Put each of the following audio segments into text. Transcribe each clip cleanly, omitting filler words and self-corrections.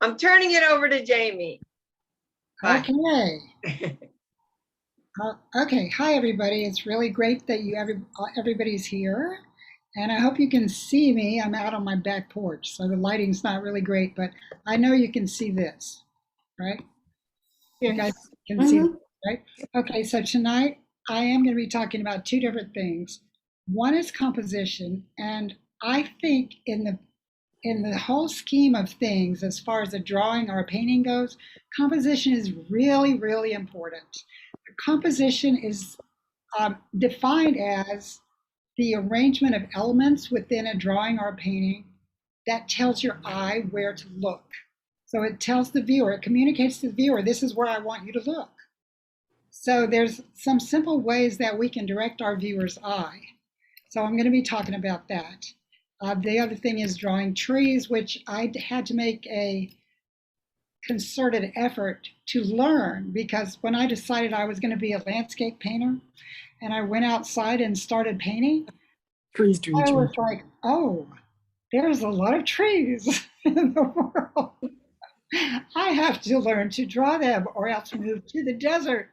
I'm turning it over to Jamie. Hi. Okay. Okay. Hi, everybody. It's really great that everybody's here, and I hope you can see me. I'm out on my back porch, so the lighting's not really great, but I know you can see this, right? You guys Yes. can see this, Hmm. right? Okay. So tonight I am going to be talking about two different things. One is composition, and I think in the whole scheme of things, as far as a drawing or a painting goes, composition is really, really important. Composition is defined as the arrangement of elements within a drawing or a painting that tells your eye where to look. So it tells the viewer, it communicates to the viewer, this is where I want you to look. So there's some simple ways that we can direct our viewer's eye. So I'm going to be talking about that. The other thing is drawing trees, which I had to make a concerted effort to learn because when I decided I was going to be a landscape painter and I went outside and started painting, Trees, trees, I was trees. like, oh, there's a lot of trees in the world. I have to learn to draw them or else move to the desert.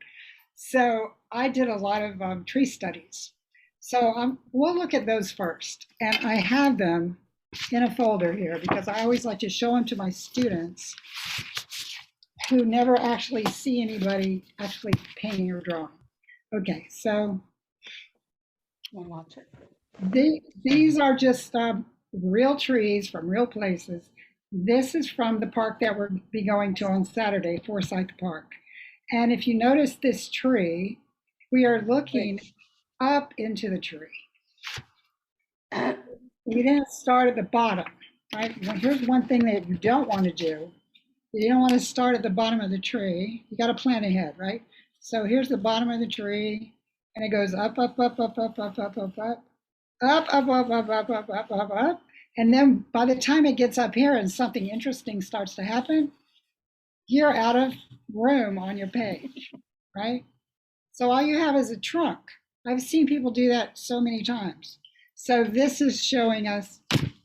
So I did a lot of tree studies. So we'll look at those first. And I have them in a folder here because I always like to show them to my students who never actually see anybody actually painting or drawing. Okay, so Watch it. these are just real trees from real places. This is from the park that we'll be going to on Saturday, Forsyth Park. And if you notice this tree, we are looking Which? up into the tree. You didn't start at the bottom, right? Well, here's one thing that you don't want to do. You don't want to start at the bottom of the tree. You got to plan ahead, right? So here's the bottom of the tree, and it goes up, up, up, up, up, up, up, up, up, up, up, up, up, up, up, up, up, up, up. And then by the time it gets up here and something interesting starts to happen, you're out of room on your page, right? So all you have is a trunk. I've seen people do that so many times. So this is showing us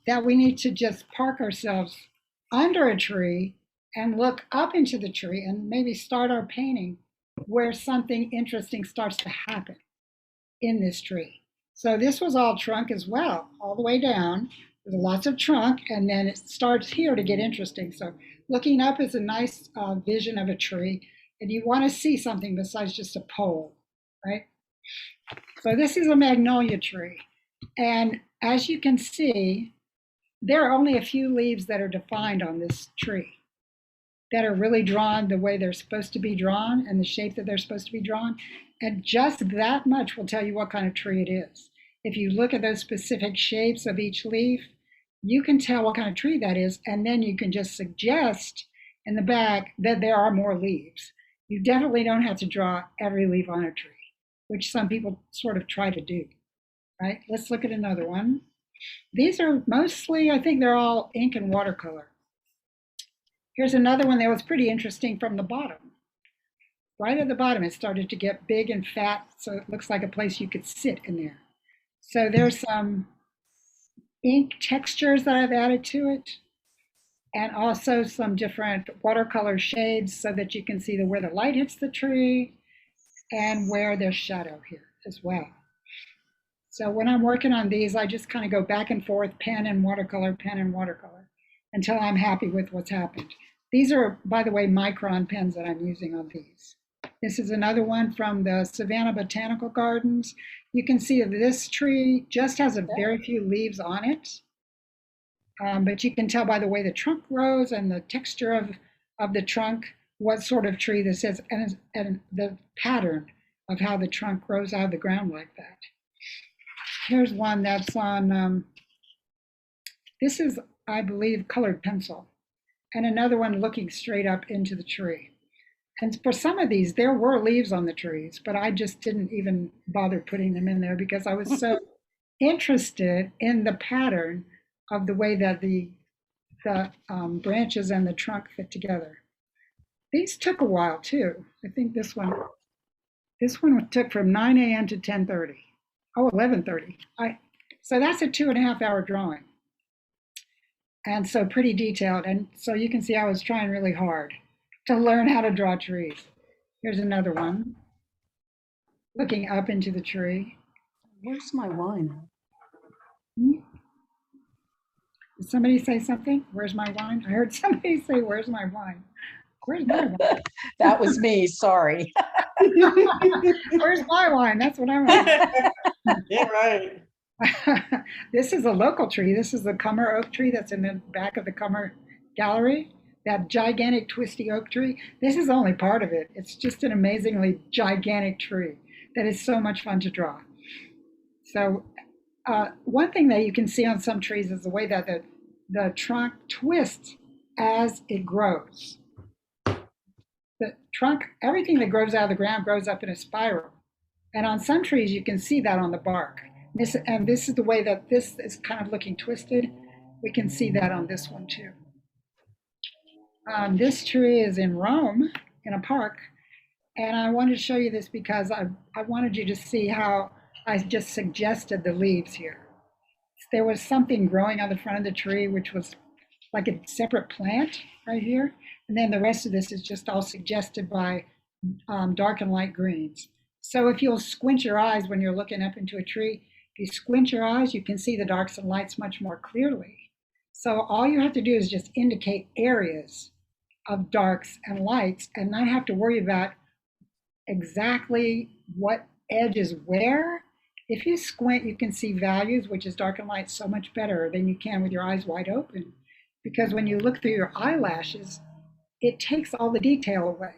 that we need to just park ourselves under a tree and look up into the tree and maybe start our painting where something interesting starts to happen in this tree. So this was all trunk as well, all the way down. There's lots of trunk, and then it starts here to get interesting. So looking up is a nice vision of a tree, and you want to see something besides just a pole, right? So this is a magnolia tree, and as you can see, there are only a few leaves that are defined on this tree that are really drawn the way they're supposed to be drawn and the shape that they're supposed to be drawn. And just that much will tell you what kind of tree it is. If you look at those specific shapes of each leaf, you can tell what kind of tree that is. And then you can just suggest in the back that there are more leaves. You definitely don't have to draw every leaf on a tree, which some people sort of try to do, right? Let's look at another one. These are mostly, I think they're all ink and watercolor. Here's another one that was pretty interesting from the bottom. Right at the bottom, it started to get big and fat, so it looks like a place you could sit in there. So there's some ink textures that I've added to it, and also some different watercolor shades so that you can see where the light hits the tree and where there's shadow here as well. So when I'm working on these, I just kind of go back and forth, pen and watercolor, until I'm happy with what's happened. These are, by the way, micron pens that I'm using on these. This is another one from the Savannah Botanical Gardens. You can see that this tree just has a very few leaves on it, but you can tell by the way the trunk grows and the texture of the trunk what sort of tree this is, and the pattern of how the trunk grows out of the ground like that. Here's one that's on, this is, I believe, colored pencil, and another one looking straight up into the tree. And for some of these, there were leaves on the trees, but I just didn't even bother putting them in there because I was so interested in the pattern of the way that the branches and the trunk fit together. These took a while too. I think this one took from 9 a.m. to 10:30. Oh, 11:30. So that's a 2.5 hour drawing. And so pretty detailed. And so you can see I was trying really hard to learn how to draw trees. Here's another one, looking up into the tree. Where's my wine? Did somebody say something? Where's my wine? I heard somebody say, where's my wine? Where's my wine? That was me, sorry. Where's my wine? That's what I want. Yeah, right. This is a local tree. This is the Cummer oak tree that's in the back of the Cummer gallery. That gigantic twisty oak tree. This is only part of it. It's just an amazingly gigantic tree that is so much fun to draw. So one thing that you can see on some trees is the way that the trunk twists as it grows. The trunk, everything that grows out of the ground grows up in a spiral. And on some trees, you can see that on the bark. This is the way that this is kind of looking twisted. We can see that on this one too. This tree is in Rome, in a park. And I wanted to show you this because I wanted you to see how I just suggested the leaves here. There was something growing on the front of the tree, which was like a separate plant right here. And then the rest of this is just all suggested by dark and light greens. So if you'll squint your eyes when you're looking up into a tree, if you squint your eyes, you can see the darks and lights much more clearly. So all you have to do is just indicate areas of darks and lights and not have to worry about exactly what edge is where. If you squint, you can see values, which is dark and light, so much better than you can with your eyes wide open. Because when you look through your eyelashes, it takes all the detail away.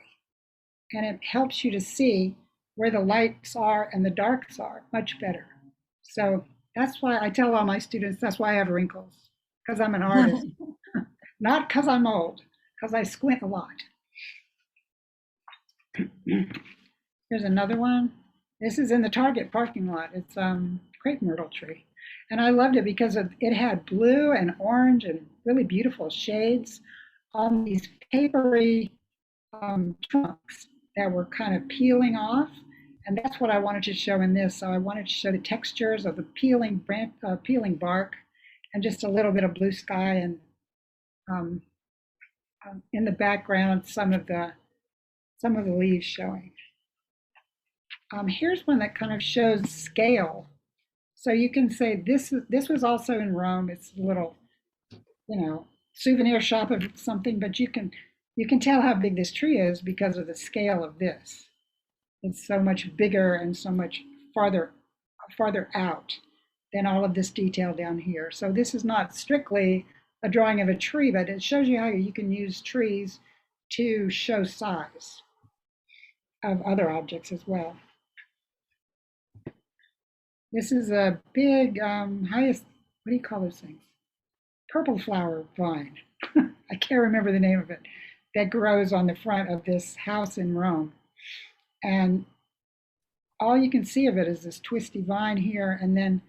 And it helps you to see where the lights are and the darks are much better. So that's why I tell all my students, that's why I have wrinkles, because I'm an artist. Not because I'm old, because I squint a lot. Here's another one. This is in the Target parking lot. It's crepe myrtle tree. And I loved it because it had blue and orange and really beautiful shades on these papery trunks that were kind of peeling off. And that's what I wanted to show in this. So I wanted to show the textures of the peeling bark and just a little bit of blue sky and in the background some of the leaves showing. Here's one that kind of shows scale. So you can say this was also in Rome. It's a little, souvenir shop of something, but you can tell how big this tree is because of the scale of this. It's so much bigger and so much farther out than all of this detail down here. So this is not strictly a drawing of a tree, but it shows you how you can use trees to show size of other objects as well. This is a big, what do you call those things? Purple flower vine. I can't remember the name of it, that grows on the front of this house in Rome. And all you can see of it is this twisty vine here, and then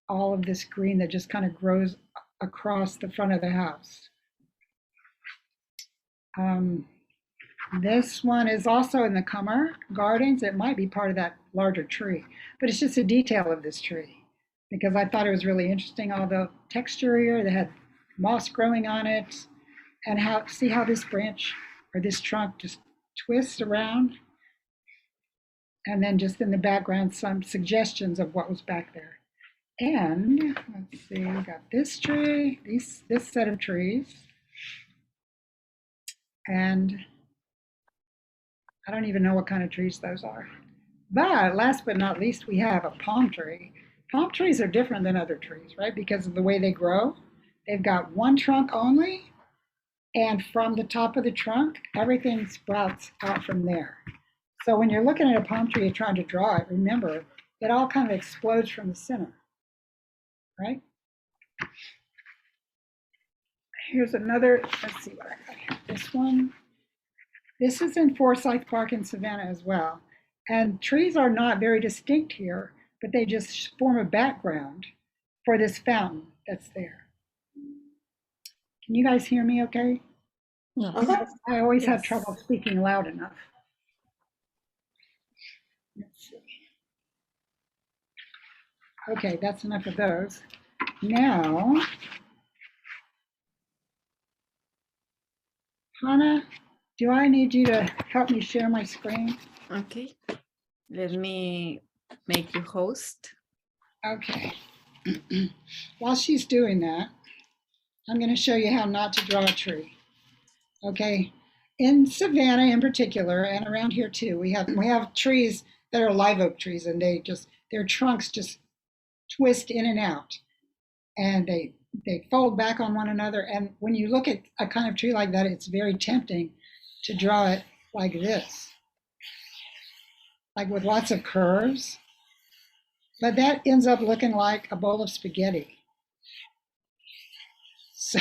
all of this green that just kind of grows across the front of the house. This one is also in the Cummer Gardens. It might be part of that larger tree, but it's just a detail of this tree because I thought it was really interesting, all the texture here that had moss growing on it, and see how this branch or this trunk just twists around. And then just in the background, some suggestions of what was back there. And let's see, we got this tree, this set of trees. And I don't even know what kind of trees those are. But last but not least, we have a palm tree. Palm trees are different than other trees, right? Because of the way they grow. They've got one trunk only, and from the top of the trunk, everything sprouts out from there. So when you're looking at a palm tree, you're trying to draw it, remember, it all kind of explodes from the center, right? Here's another, let's see what I got here. This one. This is in Forsyth Park in Savannah as well. And trees are not very distinct here, but they just form a background for this fountain that's there. Can you guys hear me okay? Yeah. I always have trouble speaking loud enough. Let's see. Okay, that's enough of those. Now, Hannah, do I need you to help me share my screen? Okay, let me make you host. Okay. While she's doing that, I'm going to show you how not to draw a tree. Okay. In Savannah in particular, and around here too, we have trees that are live oak trees, and their trunks just twist in and out, and they fold back on one another. And when you look at a kind of tree like that, it's very tempting to draw it like this, like with lots of curves. But that ends up looking like a bowl of spaghetti. So,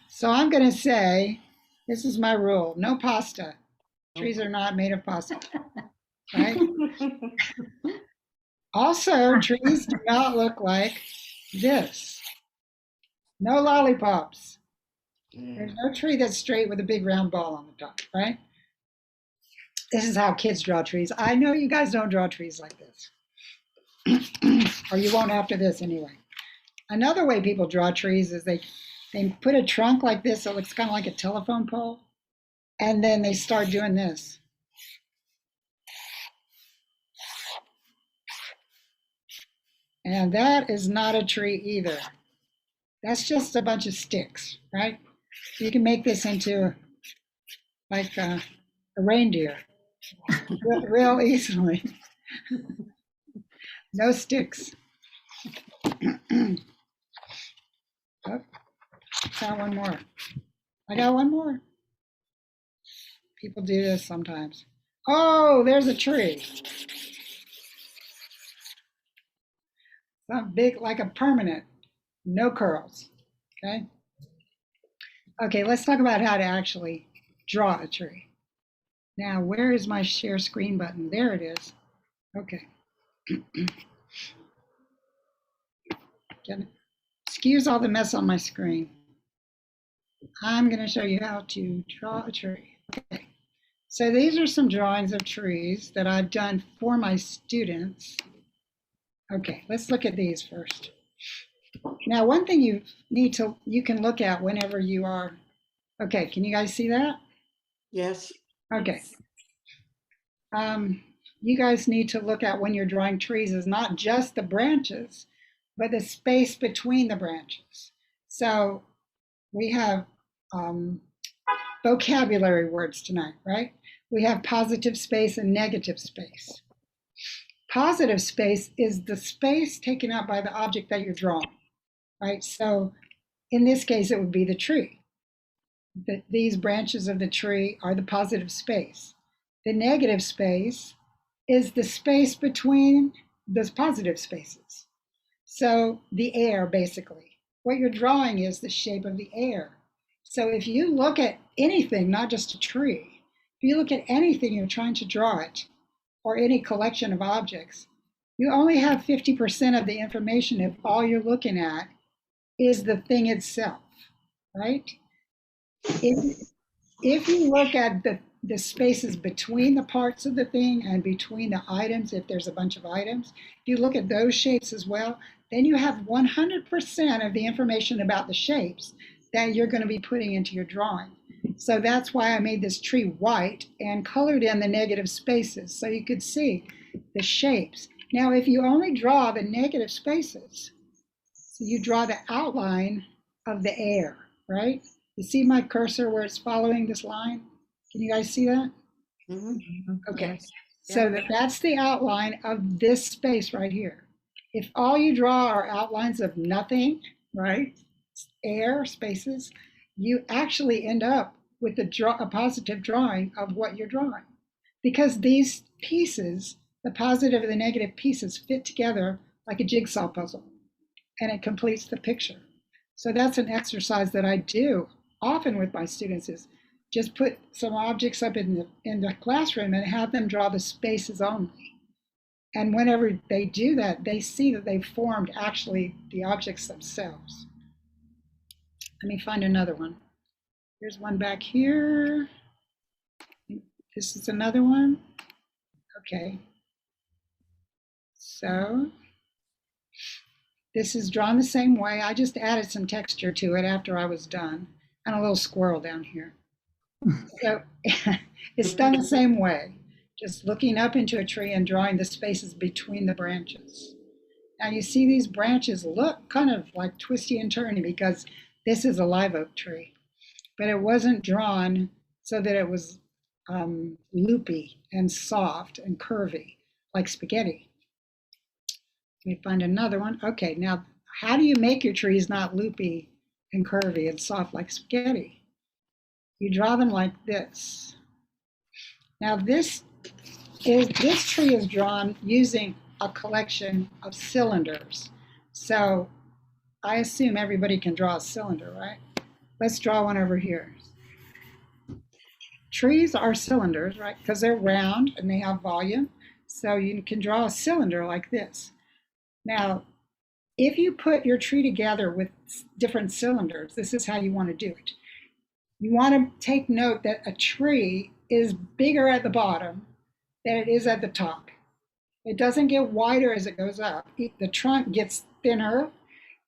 so I'm going to say, this is my rule: no pasta. Trees are not made of pasta, right? Also, trees do not look like this. No lollipops. There's no tree that's straight with a big round ball on the top, right? This is how kids draw trees. I know you guys don't draw trees like this, or you won't after this anyway. Another way people draw trees is they put a trunk like this that looks kind of like a telephone pole, and then they start doing this. And that is not a tree either. That's just a bunch of sticks, right? You can make this into like a reindeer real easily. No sticks. Oh, got one more. I got one more. People do this sometimes. Oh, there's a tree. Not big, like a permanent, no curls, okay? Okay, let's talk about how to actually draw a tree. Now, where is my share screen button? There it is. Okay. Excuse all the mess on my screen. I'm going to show you how to draw a tree. Okay. So these are some drawings of trees that I've done for my students. Okay, let's look at these first. Now, one thing you can look at whenever you are, okay, can you guys see that? Yes. Okay. You guys need to look at when you're drawing trees is not just the branches, but the space between the branches. So we have vocabulary words tonight, right? We have positive space and negative space. Positive space is the space taken up by the object that you're drawing, right? So in this case, it would be the tree. These branches of the tree are the positive space. The negative space is the space between those positive spaces. So the air, basically. What you're drawing is the shape of the air. So if you look at anything, not just a tree, if you look at anything you're trying to draw it, or any collection of objects, you only have 50% of the information if all you're looking at is the thing itself, right? If you look at the spaces between the parts of the thing and between the items, if there's a bunch of items, if you look at those shapes as well, then you have 100% of the information about the shapes that you're going to be putting into your drawing. So that's why I made this tree white and colored in the negative spaces so you could see the shapes. Now, if you only draw the negative spaces, so you draw the outline of the air, right? You see my cursor where it's following this line? Can you guys see that? Mm-hmm. Okay, Yes. so that's the outline of this space right here. If all you draw are outlines of nothing, right? Air, spaces, you actually end up with a positive drawing of what you're drawing. Because these pieces, the positive and the negative pieces, fit together like a jigsaw puzzle, and it completes the picture. So that's an exercise that I do often with my students, is just put some objects up in the classroom and have them draw the spaces only. And whenever they do that, they see that they've formed actually the objects themselves. Let me find another one. Here's one back here. This is another one. Okay. So this is drawn the same way. I just added some texture to it after I was done, and a little squirrel down here. So it's done the same way, just looking up into a tree and drawing the spaces between the branches. Now you see these branches look kind of like twisty and turny because this is a live oak tree, but it wasn't drawn so that it was loopy and soft and curvy like spaghetti. Let me find another one. Okay, now how do you make your trees not loopy and curvy and soft like spaghetti? You draw them like this. Now this tree is drawn using a collection of cylinders. So I assume everybody can draw a cylinder, right? Let's draw one over here. Trees are cylinders, right? Because they're round and they have volume. So you can draw a cylinder like this. Now, if you put your tree together with different cylinders, this is how you want to do it. You want to take note that a tree is bigger at the bottom than it is at the top. It doesn't get wider as it goes up. The trunk gets thinner,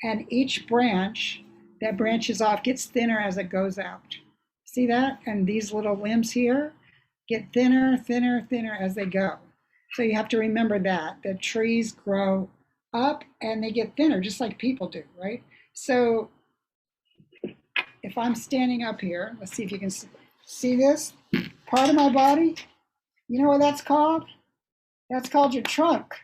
and each branch that branches off gets thinner as it goes out. See that? And these little limbs here get thinner, thinner, thinner as they go. So you have to remember that trees grow up and they get thinner, just like people do, right? So if I'm standing up here, let's see if you can see this part of my body. You know what that's called? That's called your trunk.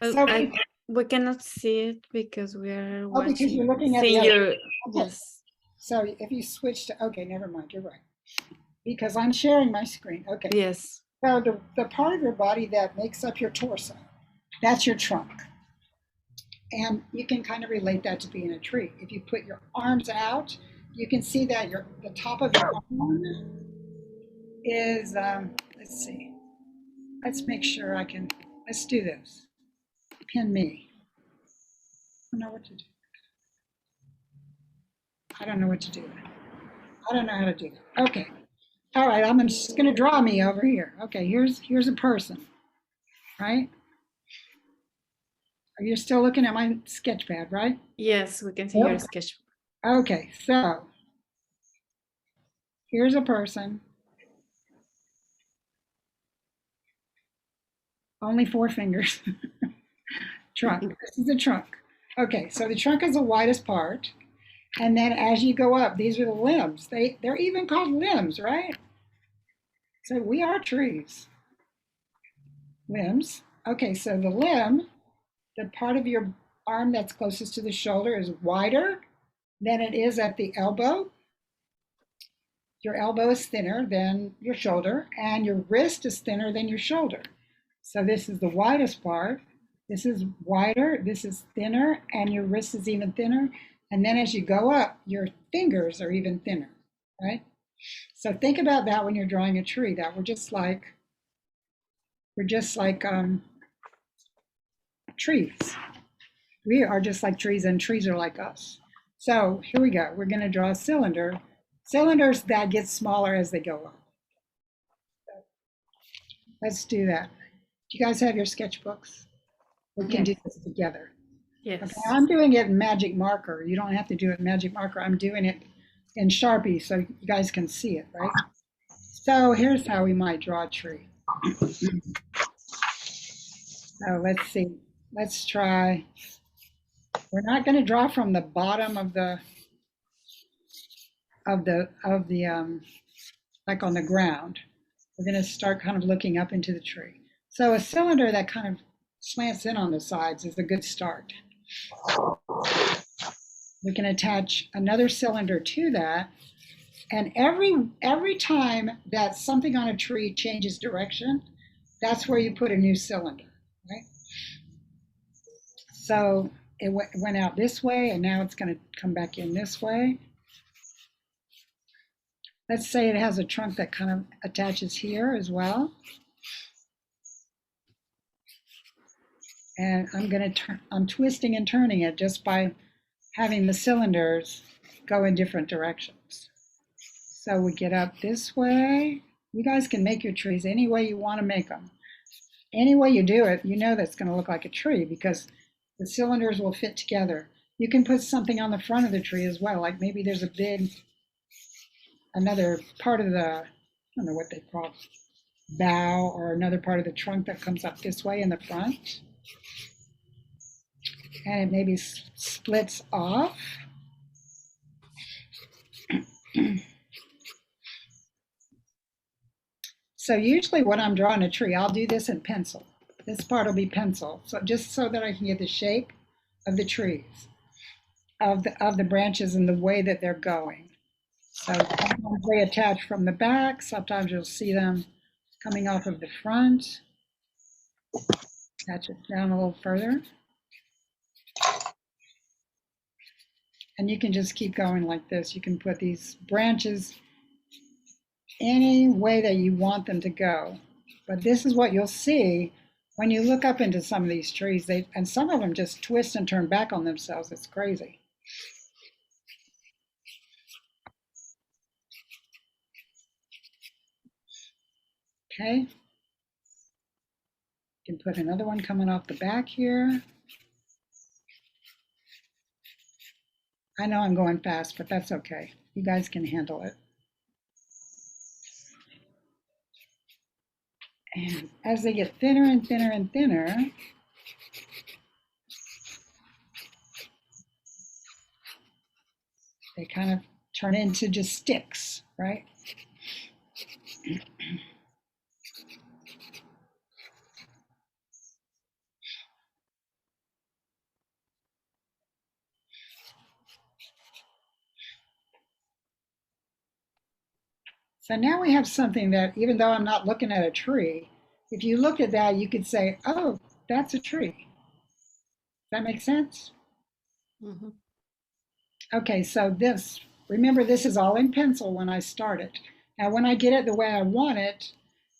So we cannot see it because we are because watching. you're looking at seeing the other. your, Okay. yes. So if you switch to, okay, never mind, you're right. Because I'm sharing my screen. Okay. Yes. So the part of your body that makes up your torso, that's your trunk. And you can kind of relate that to being a tree. If you put your arms out, you can see that the top of your arm is, let's see. Let's make sure let's do this. Pin me. I don't know what to do. I don't know what to do. I don't know how to do that. Okay. All right, I'm just going to draw me over here. Okay, here's a person, right? You're still looking at my sketch pad, right? Yes, we can see your sketch. Okay, so here's a person. Only 4 fingers. Trunk. This is the trunk. Okay, so the trunk is the widest part. And then as you go up, these are the limbs. They're even called limbs, right? So we are trees. Limbs. Okay, so the limb, the part of your arm that's closest to the shoulder is wider than it is at the elbow. Your elbow is thinner than your shoulder, and your wrist is thinner than your shoulder. So this is the widest part. This is wider, this is thinner, and your wrist is even thinner. And then as you go up, your fingers are even thinner, right? So think about that when you're drawing a tree, that we're just like trees. We are just like trees, and trees are like us. So here we go. We're going to draw a cylinder. Cylinders that get smaller as they go up. Let's do that. Do you guys have your sketchbooks? We can do this together. Yes. Okay, I'm doing it in magic marker. You don't have to do it in magic marker. I'm doing it in Sharpie so you guys can see it, right? So here's how we might draw a tree. So let's see. Let's try. We're not going to draw from the bottom of the like on the ground. We're going to start kind of looking up into the tree. So a cylinder that kind of slants in on the sides is a good start. We can attach another cylinder to that, and every time that something on a tree changes direction, that's where you put a new cylinder, right? So it went out this way, and now it's going to come back in this way. Let's say it has a trunk that kind of attaches here as well. And I'm twisting and turning it just by having the cylinders go in different directions. So we get up this way. You guys can make your trees any way you want to make them. Any way you do it, you know that's going to look like a tree because the cylinders will fit together. You can put something on the front of the tree as well, like maybe there's a big another part of the, I don't know what they call it, bough, or another part of the trunk that comes up this way in the front. And it maybe splits off. So usually when I'm drawing a tree, I'll do this in pencil. This part will be pencil, so just so that I can get the shape of the trees, of the branches and the way that they're going. So sometimes they attach from the back, sometimes you'll see them coming off of the front. Attach it down a little further. And you can just keep going like this. You can put these branches any way that you want them to go. But this is what you'll see when you look up into some of these trees. And some of them just twist and turn back on themselves. It's crazy. Okay. You can put another one coming off the back here. I know I'm going fast, but that's okay. You guys can handle it. And as they get thinner and thinner and thinner, they kind of turn into just sticks, right? So now we have something that, even though I'm not looking at a tree, if you looked at that, you could say, oh, that's a tree. Does that make sense? Mhm. Okay, so this, remember this is all in pencil when I start it. Now when I get it the way I want it,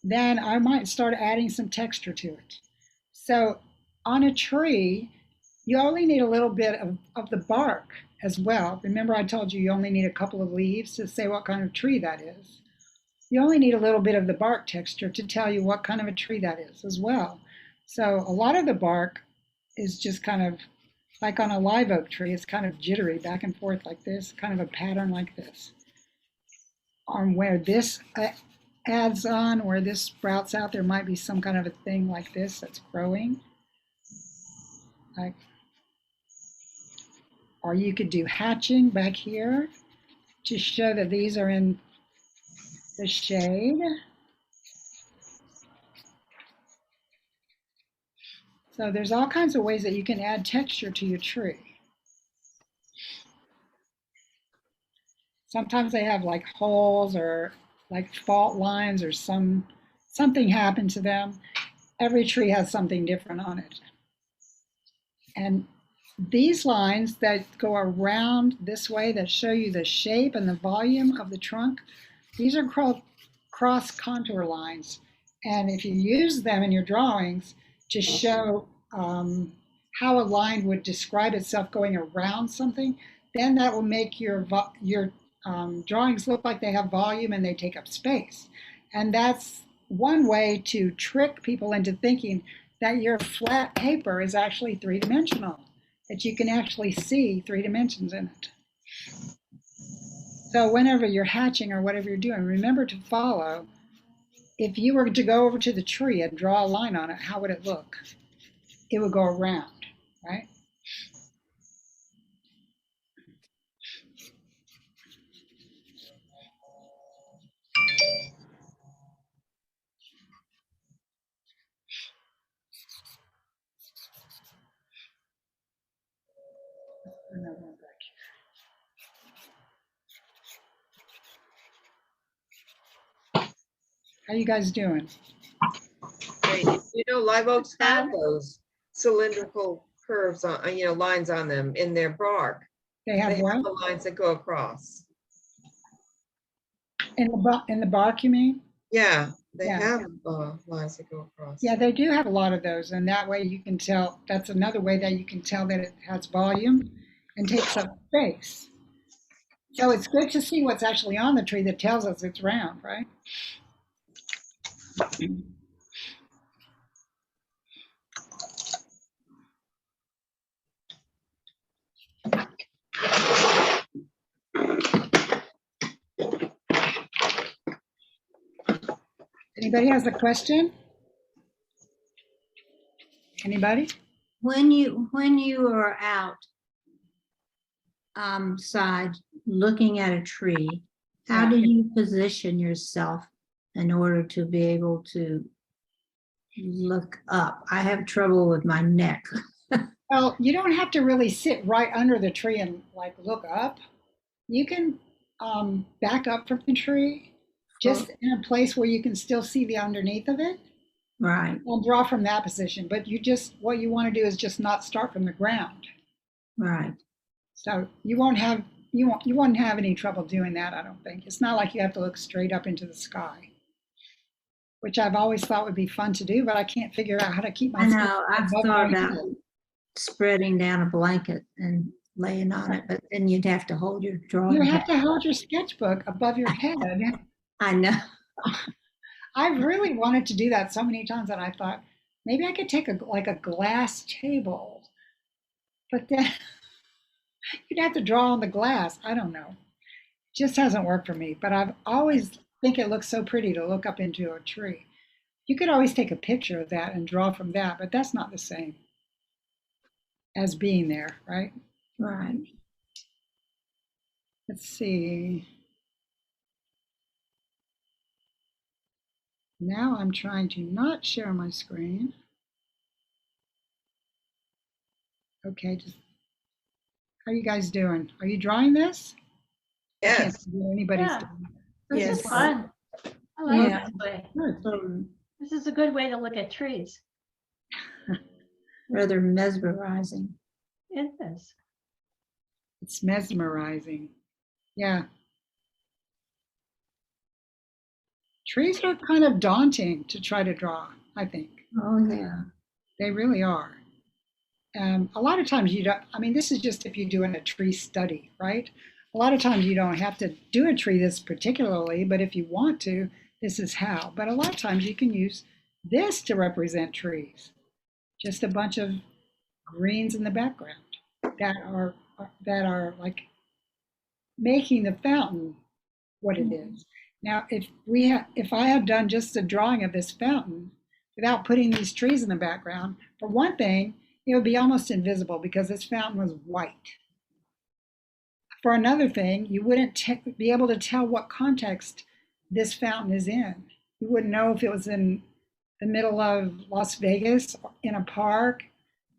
then I might start adding some texture to it. So on a tree, you only need a little bit of the bark as well. Remember I told you only need a couple of leaves to say what kind of tree that is. You only need a little bit of the bark texture to tell you what kind of a tree that is as well. So a lot of the bark is just kind of like on a live oak tree, it's kind of jittery back and forth like this, kind of a pattern like this. On where this adds on, where this sprouts out, there might be some kind of a thing like this that's growing. Like, or you could do hatching back here to show that these are in the shade. So there's all kinds of ways that you can add texture to your tree. Sometimes they have like holes or like fault lines or something happened to them. Every tree has something different on it. And these lines that go around this way that show you the shape and the volume of the trunk, these are called cross contour lines. And if you use them in your drawings to show how a line would describe itself going around something, then that will make your drawings look like they have volume and they take up space. And that's one way to trick people into thinking that your flat paper is actually three-dimensional, that you can actually see 3 dimensions in it. So whenever you're hatching or whatever you're doing, remember to follow. If you were to go over to the tree and draw a line on it, how would it look? It would go around, right? How you guys doing? Great. You know, live oaks have those cylindrical curves on, lines on them in their bark. They They have have what? the lines that go across. In the bark, you mean? Yeah, they Yeah. have lines that go across. Yeah, they do have a lot of those, and that way you can tell, that's another way that you can tell that it has volume and takes up space. So it's good to see what's actually on the tree that tells us it's round, right? Anybody has a question? Anybody? When you are out side looking at a tree, how do you position yourself in order to be able to look up? I have trouble with my neck. Well, you don't have to really sit right under the tree and like look up. You can back up from the tree, just in a place where you can still see the underneath of it. Right, I'll draw from that position, but what you want to do is just not start from the ground. right. So you won't have any trouble doing that, I don't think. It's not like you have to look straight up into the sky, which I've always thought would be fun to do, but I can't figure out how to keep I myself know, I've above thought my about head. spreading down a blanket and laying on it, but then you'd have to hold your drawing. You have to hold your sketchbook above your head. I know. I've really wanted to do that so many times, and I thought maybe I could take a glass table, but then you'd have to draw on the glass. I don't know. It just hasn't worked for me, but I've always think it looks so pretty to look up into a tree. You could always take a picture of that and draw from that, but that's not the same as being there, right? Right. Let's see. Now I'm trying to not share my screen. Okay, how are you guys doing? Are you drawing this? I can't Yes. see what anybody's Yeah. doing. This Yes. is fun. I like Yeah. this way. Good. This is a good way to look at trees. Rather mesmerizing. It is. It's mesmerizing. Yeah. Trees are kind of daunting to try to draw, I think. Oh, yeah. They really are. A lot of times you don't, I mean, this is just if you're doing a tree study, right? A lot of times you don't have to do a tree this particularly, but if you want to, this is how. But a lot of times you can use this to represent trees. Just a bunch of greens in the background that are like making the fountain what it is. Now, if I had done just a drawing of this fountain without putting these trees in the background, for one thing, it would be almost invisible because this fountain was white. For another thing, you wouldn't be able to tell what context this fountain is in. You wouldn't know if it was in the middle of Las Vegas, in a park,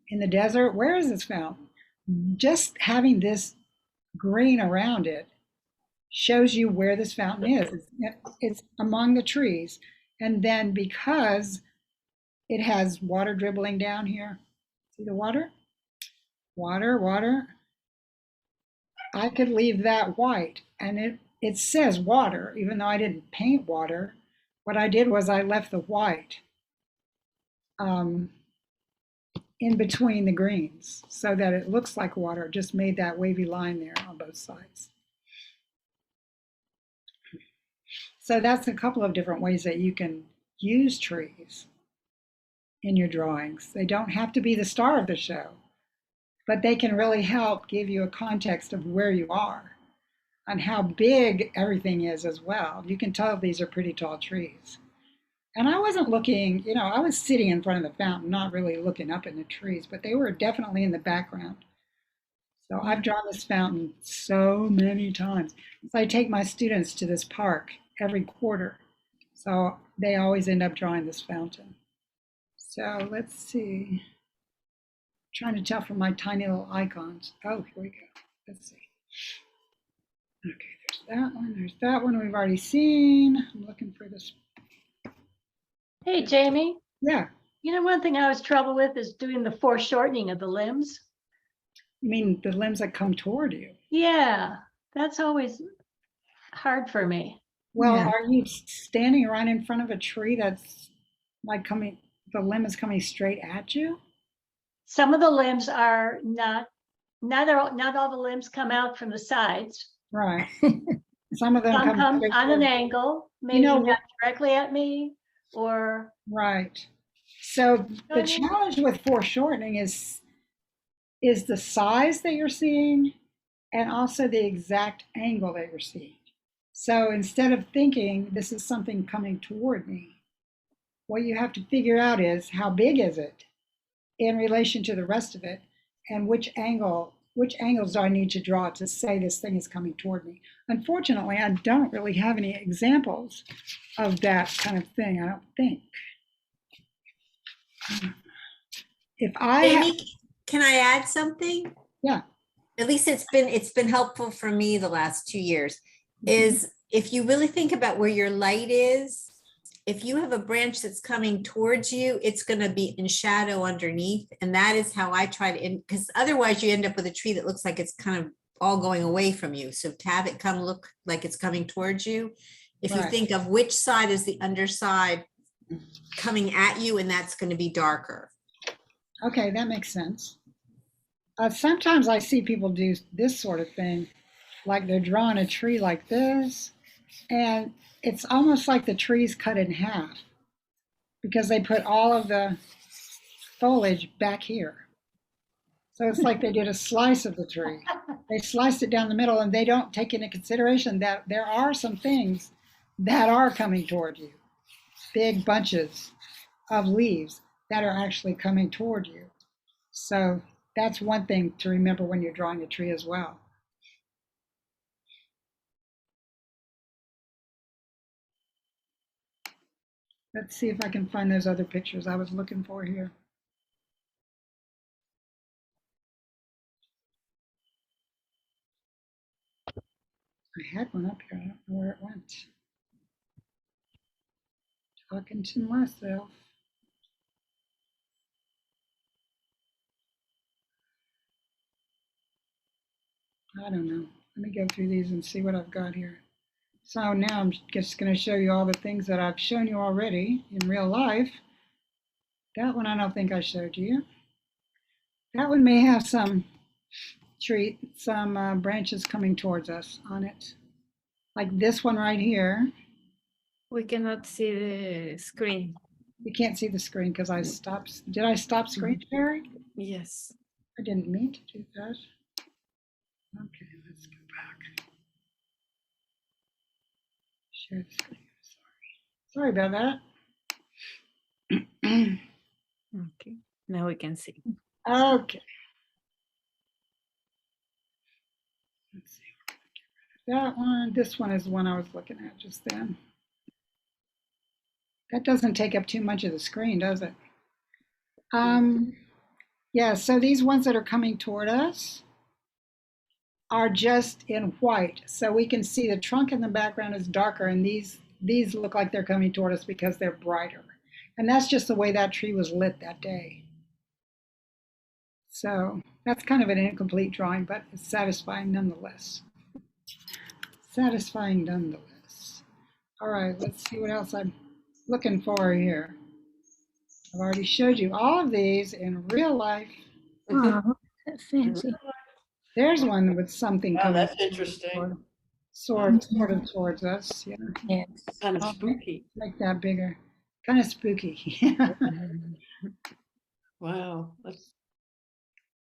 in the desert. Where is this fountain? Just having this green around it shows you where this fountain is. It's among the trees. And then because it has water dribbling down here, see the water? Water. I could leave that white, and it says water, even though I didn't paint water. What I did was I left the white in between the greens so that it looks like water. Just made that wavy line there on both sides. So that's a couple of different ways that you can use trees in your drawings. They don't have to be the star of the show, but they can really help give you a context of where you are and how big everything is as well. You can tell these are pretty tall trees. And I wasn't looking, I was sitting in front of the fountain, not really looking up in the trees, but they were definitely in the background. So I've drawn this fountain so many times. So I take my students to this park every quarter. So they always end up drawing this fountain. So let's see. Trying to tell from my tiny little icons. Oh, here we go. Let's see. Okay, there's that one we've already seen. I'm looking for this. Hey, Jamie, Yeah, one thing I was trouble with is doing the foreshortening of the limbs. you mean the limbs that come toward you? Yeah, that's always hard for me. Well, Yeah. are you standing right in front of a tree that's like the limb is coming straight at you? Some of the limbs are not all the limbs come out from the sides. Right. Some of them Some come straight on an toward you. angle, maybe know not what- directly at me, or Right. So the I mean- challenge with foreshortening is the size that you're seeing and also the exact angle that you're seeing. So instead of thinking this is something coming toward me, what you have to figure out is how big is it in relation to the rest of it, and which angles do I need to draw to say this thing is coming toward me. Unfortunately, I don't really have any examples of that kind of thing, I don't think. If I have, Amy, can I add something? yeah, At least it's been helpful for me the last 2 years, is if you really think about where your light is, if you have a branch that's coming towards you, it's going to be in shadow underneath. And that is how I try to, because otherwise you end up with a tree that looks like it's kind of all going away from you. So to have it come look like it's coming towards you, if you Right. think of which side is the underside coming at you, and that's going to be darker. okay, that makes sense. Sometimes I see people do this sort of thing, like they're drawing a tree like this, and it's almost like the tree's cut in half because they put all of the foliage back here. So it's like they did a slice of the tree. They sliced it down the middle, and they don't take into consideration that there are some things that are coming toward you, big bunches of leaves that are actually coming toward you. So that's one thing to remember when you're drawing a tree as well. Let's see if I can find those other pictures I was looking for here. I had one up here, I don't know where it went. Talking to myself. I don't know. Let me go through these and see what I've got here. So now I'm just going to show you all the things that I've shown you already in real life. That one I don't think I showed you. That one may have some branches coming towards us on it. Like this one right here. We cannot see the screen. You can't see the screen because I stopped. Did I stop screen sharing? Yes. I didn't mean to do that. Okay, let's go back. Share the screen. Sorry about that. Okay. Now we can see. Okay. Let's see. That one, this one is the one I was looking at just then. That doesn't take up too much of the screen, does it? Yeah, so these ones that are coming toward us are just in white. So we can see the trunk in the background is darker, and these look like they're coming toward us because they're brighter. And that's just the way that tree was lit that day. So that's kind of an incomplete drawing, but it's satisfying nonetheless. Satisfying nonetheless. All right, let's see what else I'm looking for here. I've already showed you all of these in real life. Oh, that's fancy. There's one with something Oh, coming that's interesting. sort of towards us. Yeah, Yes. Kind of spooky. make that bigger. Kind of spooky. Wow. That's,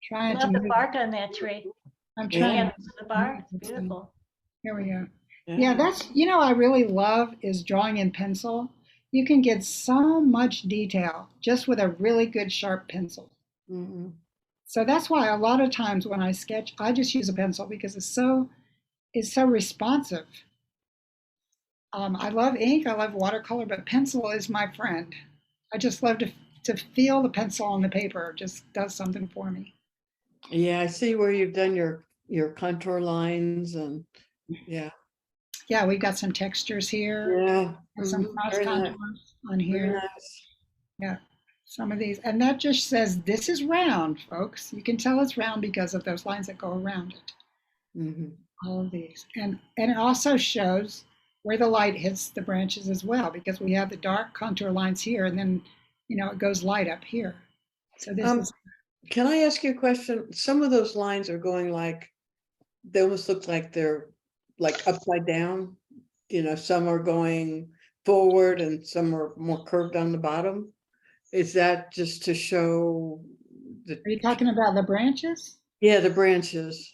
Trying to Love the move. bark on that tree. I'm Yeah. trying. Yeah, to the bark, move this thing. beautiful. Here we go. Yeah, that's, I really love is drawing in pencil. You can get so much detail just with a really good sharp pencil. Mhm. So that's why a lot of times when I sketch, I just use a pencil because it's so responsive. I love ink, I love watercolor, but pencil is my friend. I just love to feel the pencil on the paper. It just does something for me. Yeah, I see where you've done your contour lines and yeah. Yeah, we've got some textures here, Yeah. and some Mhm. cross Very nice. contours on Very here. nice. Yeah, some of these, and that just says this is round, folks. You can tell it's round because of those lines that go around it. Mhm. All of these, and it also shows where the light hits the branches as well, because we have the dark contour lines here, and then it goes light up here. So this is Can I ask you a question? Some of those lines are going like, they almost look like they're like upside down. Some are going forward and some are more curved on the bottom. Is that just to show Are you talking about the branches? yeah, the branches?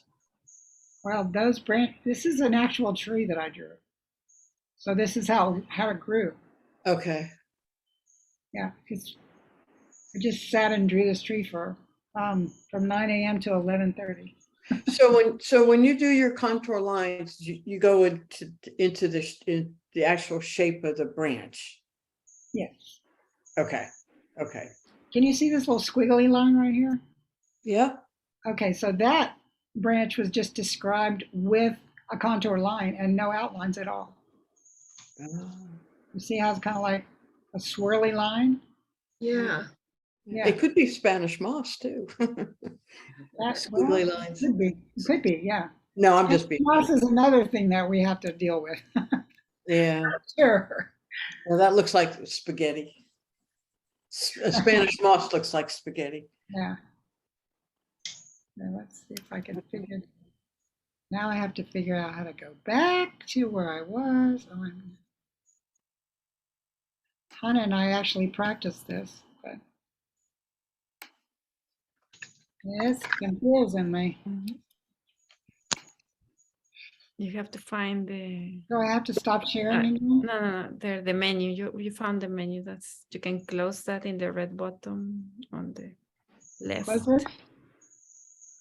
Well, this is an actual tree that I drew. So this is how it grew. Okay. Yeah, I just sat and drew this tree from 9 a.m. to 11:30. So when you do your contour lines, you go into the actual shape of the branch. Yes. Okay. Okay. Can you see this little squiggly line right here? Yeah. Okay, so that branch was just described with a contour line and no outlines at all. You see how it's kind of like a swirly line? Yeah. Yeah. It could be Spanish moss too. That's Squiggly lines. Could be, yeah. No, I'm just being. Moss is another thing that we have to deal with. Yeah. Sure. Well, that looks like spaghetti. A Spanish moss looks like spaghetti. Yeah. Now let's see if I can figure. Now I have to figure out how to go back to where I was. Oh, Hannah and I actually practiced this, but it's confusing me. You have to find the. Do I have to stop sharing No, anymore? no. There, the menu. You found the menu. That's you can close that in the red button on the left. Was it?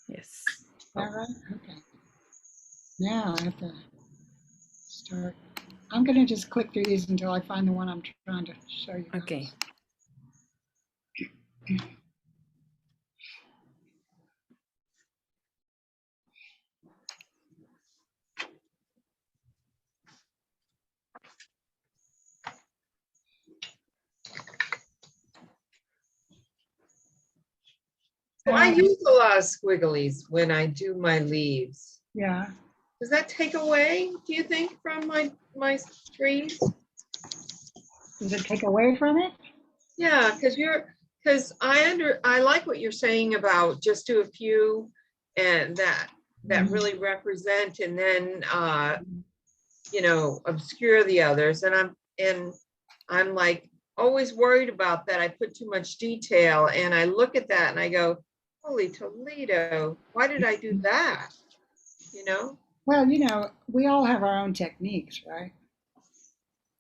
Yes. Is that right? Okay. Now I have to start. I'm going to just click through these until I find the one I'm trying to show you. Okay. So I use a lot of squigglies when I do my leaves. Yeah. Does that take away, do you think, from my trees? Does it take away from it? Yeah, because I like what you're saying about just do a few and that really represent and then obscure the others. And I'm like always worried about that. I put too much detail and I look at that and I go, holy Toledo, why did I do that? You know? Well, we all have our own techniques, right?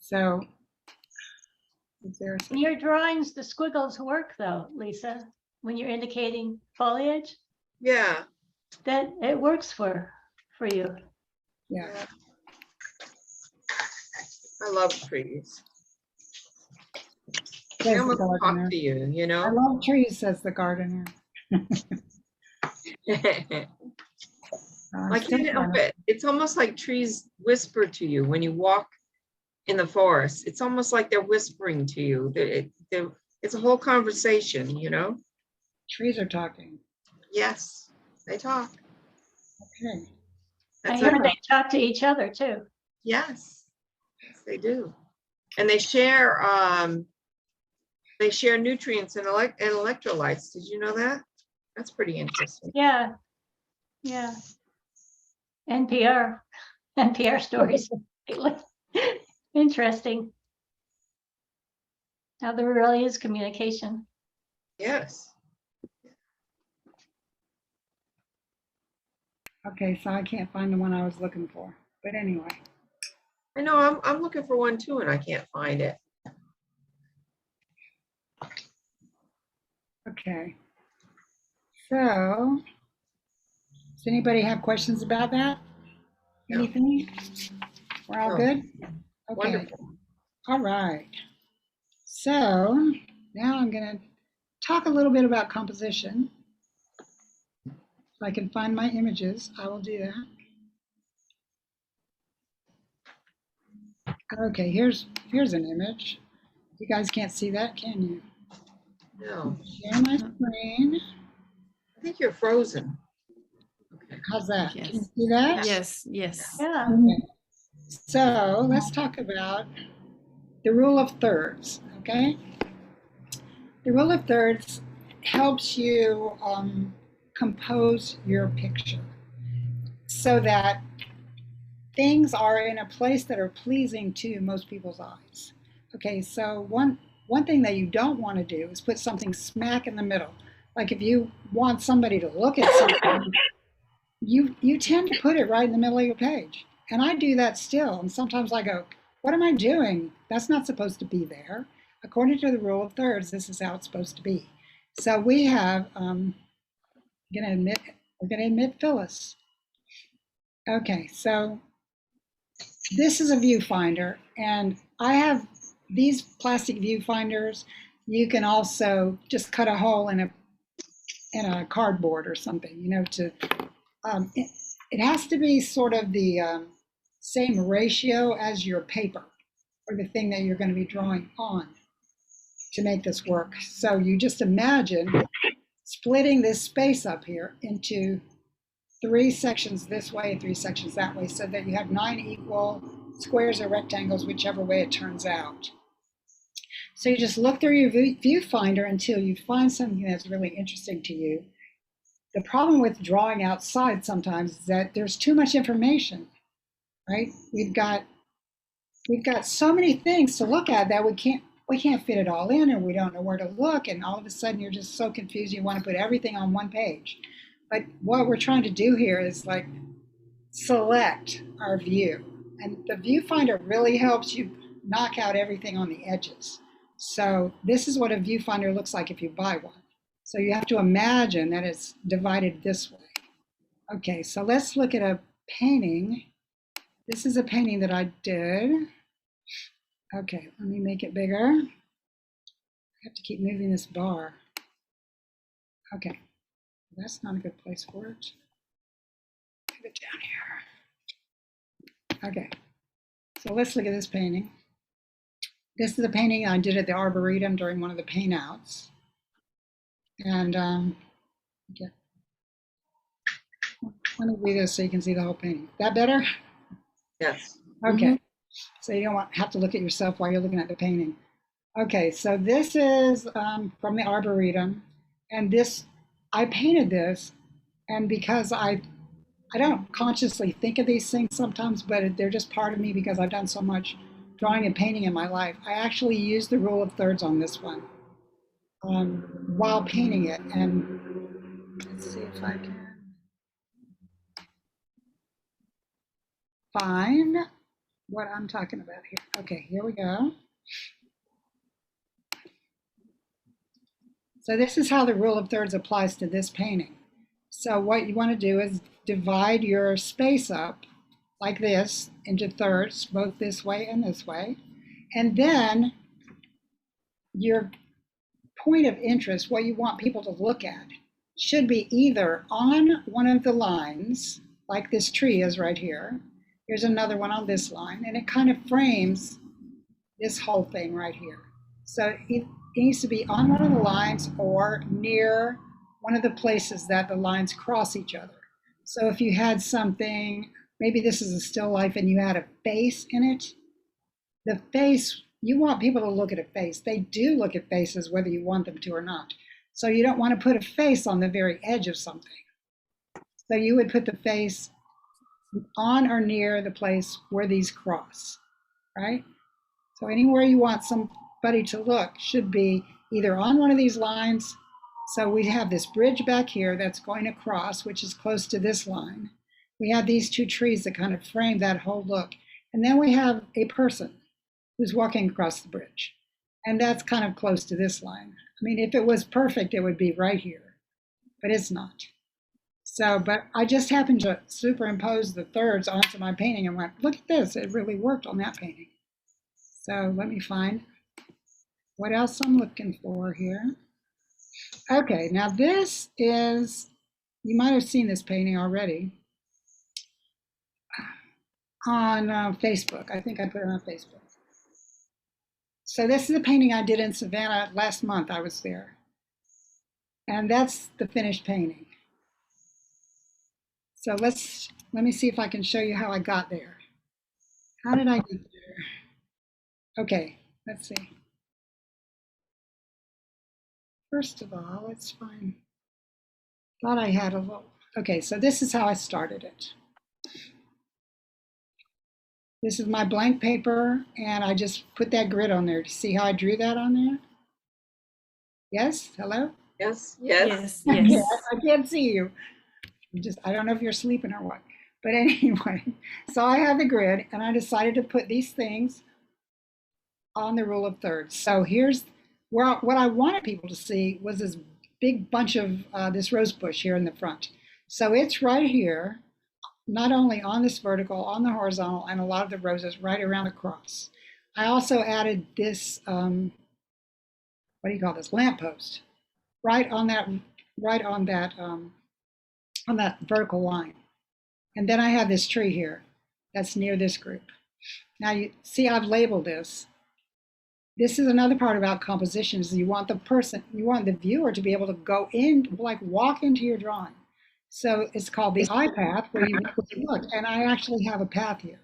So, is there In your drawings, the squiggles work though, Lisa, when you're indicating foliage, Yeah. that it works for you. yeah. I love trees. They Says the almost talk gardener. to you, you I know? love trees, says the gardener. I can't help it. It's almost like trees whisper to you when you walk in the forest. It's almost like they're whispering to you. It's a whole conversation, you know? Trees are talking. Yes, they talk. Okay. I That's heard it. they talk to each other too. Yes, they do. And they share nutrients and electrolytes. Did you know that? That's pretty interesting. Yeah. Yeah. NPR stories. Interesting. How there really is communication. Yes. Okay, so I can't find the one I was looking for. But anyway. I know I'm looking for one too and I can't find it. Okay. So, does anybody have questions about that? No. Anything? We're all No. good? Okay. Wonderful. All right. So now I'm going to talk a little bit about composition. If I can find my images, I will do that. Okay, here's an image. You guys can't see that, can you? No, Share my screen. I think you're frozen. Okay. How's that? Yes. Can you see that? Yes. Yes. Yeah. Okay. So let's talk about the rule of thirds, okay? The rule of thirds helps you compose your picture so that things are in a place that are pleasing to most people's eyes. Okay, so one thing that you don't want to do is put something smack in the middle. Like if you want somebody to look at something, you tend to put it right in the middle of your page. And I do that still. And sometimes I go, what am I doing? That's not supposed to be there. according to the rule of thirds, this is how it's supposed to be. So we have, we're gonna admit Phyllis. Okay, so this is a viewfinder, and I have these plastic viewfinders. You can also just cut a hole in a cardboard or something, you know, to, it has to be sort of the same ratio as your paper or the thing that you're going to be drawing on to make this work. So you just imagine splitting this space up here into 3 sections this way and 3 sections that way, so that you have 9 equal squares or rectangles, whichever way it turns out. So you just look through your viewfinder until you find something that's really interesting to you. The problem with drawing outside sometimes is that there's too much information, right? We've got so many things to look at that we can't fit it all in, or we don't know where to look, and all of a sudden you're just so confused you want to put everything on one page. But what we're trying to do here is like select our view, and the viewfinder really helps you knock out everything on the edges. So this is what a viewfinder looks like if you buy one. So you have to imagine that it's divided this way. Okay, so let's look at a painting. This is a painting that I did. Okay, let me make it bigger. I have to keep moving this bar. Okay, that's not a good place for it. Put it down here. Okay, so let's look at this painting. This is a painting I did at the Arboretum during one of the paint outs. And okay. Let me do this so you can see the whole painting. That better? Yes. Okay. So you don't have to look at yourself while you're looking at the painting. Okay, so this is from the Arboretum, and this, I painted this, and because I don't consciously think of these things sometimes, but they're just part of me because I've done so much drawing and painting in my life. I actually used the rule of thirds on this one while painting it, and let's see if I can find what I'm talking about here. Okay, here we go. So this is how the rule of thirds applies to this painting. So what you want to do is divide your space up like this into thirds, both this way and this way. And then your point of interest, what you want people to look at, should be either on one of the lines, like this tree is right here. Here's another one on this line, and it kind of frames this whole thing right here. So it needs to be on one of the lines or near one of the places that the lines cross each other. So if you had something, maybe this is a still life and you had a face in it, the face, you want people to look at a face. They do look at faces whether you want them to or not. So you don't want to put a face on the very edge of something. So you would put the face on or near the place where these cross, right? So anywhere you want somebody to look should be either on one of these lines. So we have this bridge back here that's going across, which is close to this line. We have these 2 trees that kind of frame that whole look. And then we have a person who's walking across the bridge. And that's kind of close to this line. I mean, if it was perfect, it would be right here, but it's not. So, but I just happened to superimpose the thirds onto my painting and went, look at this, it really worked on that painting. So let me find what else I'm looking for here. Okay, now this is, you might have seen this painting already on Facebook. I think I put it on Facebook. So this is a painting I did in Savannah last month. I was there. And that's the finished painting. So let me see if I can show you how I got there. How did I get there? Okay, let's see. First of all, let's find, thought I had a little, okay, so this is how I started it. This is my blank paper, and I just put that grid on there. See how I drew that on there? Yes, hello? Yes, Yes, yes. yes. I can't see you. I don't know if you're sleeping or what. But anyway, so I have the grid, and I decided to put these things on the rule of thirds. So here's where what I wanted people to see was this big bunch of this rose bush here in the front. So it's right here, not only on this vertical, on the horizontal, and a lot of the roses right around across. I also added this, what do you call this, lamppost, right on that vertical line. And then I have this tree here that's near this group. Now you see I've labeled this. This is another part about composition is you want the viewer to be able to go in, like walk into your drawing. So it's called the eye path where you look, and I actually have a path here.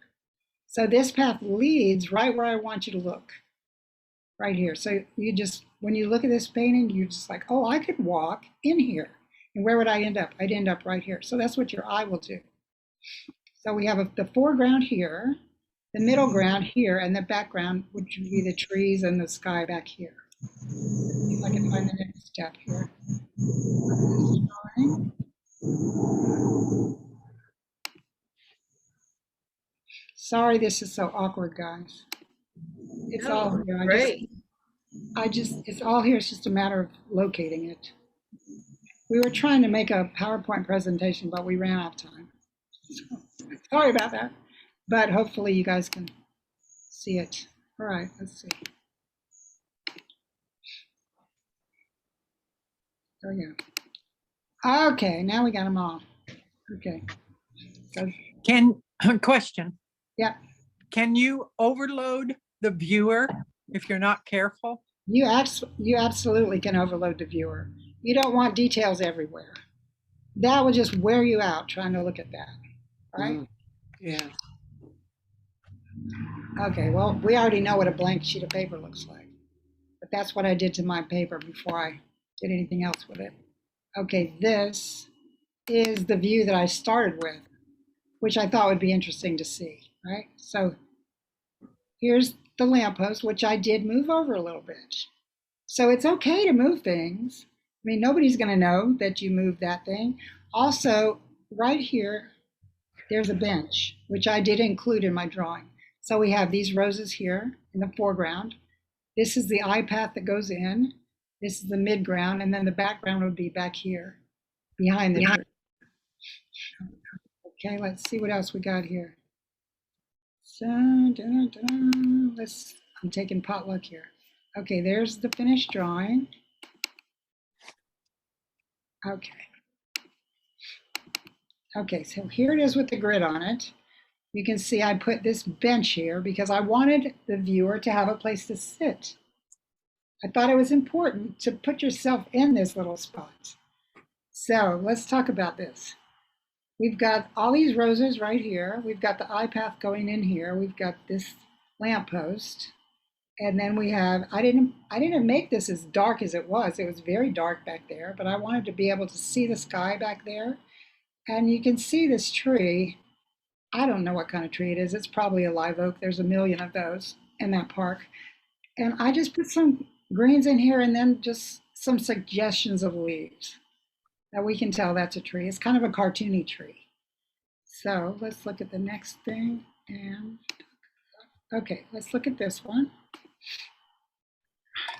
So this path leads right where I want you to look, right here. So you just, when you look at this painting, you're just like, oh, I could walk in here. And where would I end up? I'd end up right here. So that's what your eye will do. So we have the foreground here, the middle ground here, and the background, which would be the trees and the sky back here. If I can find the next step here. Sorry, this is so awkward, guys. It's No, all here. great. It's all here. It's just a matter of locating it. We were trying to make a PowerPoint presentation, but we ran out of time. Sorry about that. But hopefully you guys can see it. All right, let's see. There we go. Okay, now we got them all. Okay. So, Question. yeah, Can you overload the viewer if you're not careful? you absolutely can overload the viewer. You don't want details everywhere. That will just wear you out trying to look at that, right? Yeah. Okay, well, we already know what a blank sheet of paper looks like, but that's what I did to my paper before I did anything else with it. Okay, this is the view that I started with, which I thought would be interesting to see, right? So here's the lamppost, which I did move over a little bit. So it's okay to move things. I mean, nobody's going to know that you moved that thing. Also, right here, there's a bench, which I did include in my drawing. So we have these roses here in the foreground. This is the eye path that goes in. This is the midground, and then the background would be back here, behind the tree. Okay, let's see what else we got here. So, I'm taking potluck here. Okay, there's the finished drawing. Okay. Okay, so here it is with the grid on it. You can see I put this bench here because I wanted the viewer to have a place to sit. I thought it was important to put yourself in this little spot. So let's talk about this. We've got all these roses right here. We've got the eye path going in here. We've got this lamppost. And then we have, I didn't make this as dark as it was. It was very dark back there, but I wanted to be able to see the sky back there. And you can see this tree. I don't know what kind of tree it is. It's probably a live oak. There's a million of those in that park. And I just put some greens in here and then just some suggestions of leaves that we can tell that's a tree. It's kind of a cartoony tree. So let's look at the next thing. And okay, let's look at this one.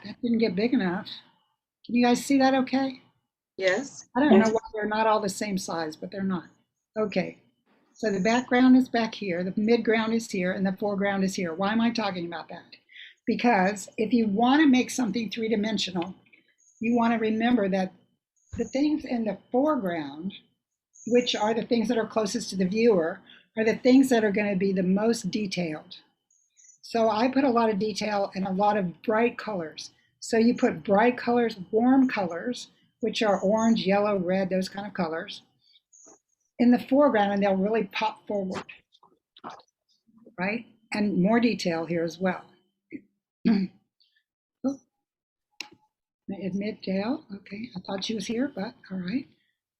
That didn't get big enough. Can you guys see that okay? Yes. I don't know why they're not all the same size, but they're not. Okay, so the background is back here, the midground is here, and the foreground is here. Why am I talking about that? Because if you want to make something three-dimensional, you want to remember that the things in the foreground, which are the things that are closest to the viewer, are the things that are going to be the most detailed. So I put a lot of detail and a lot of bright colors. So you put bright colors, warm colors, which are orange, yellow, red, those kind of colors, in the foreground, and they'll really pop forward, right? And more detail here as well. Oh, Midtail, okay, I thought she was here, but all right.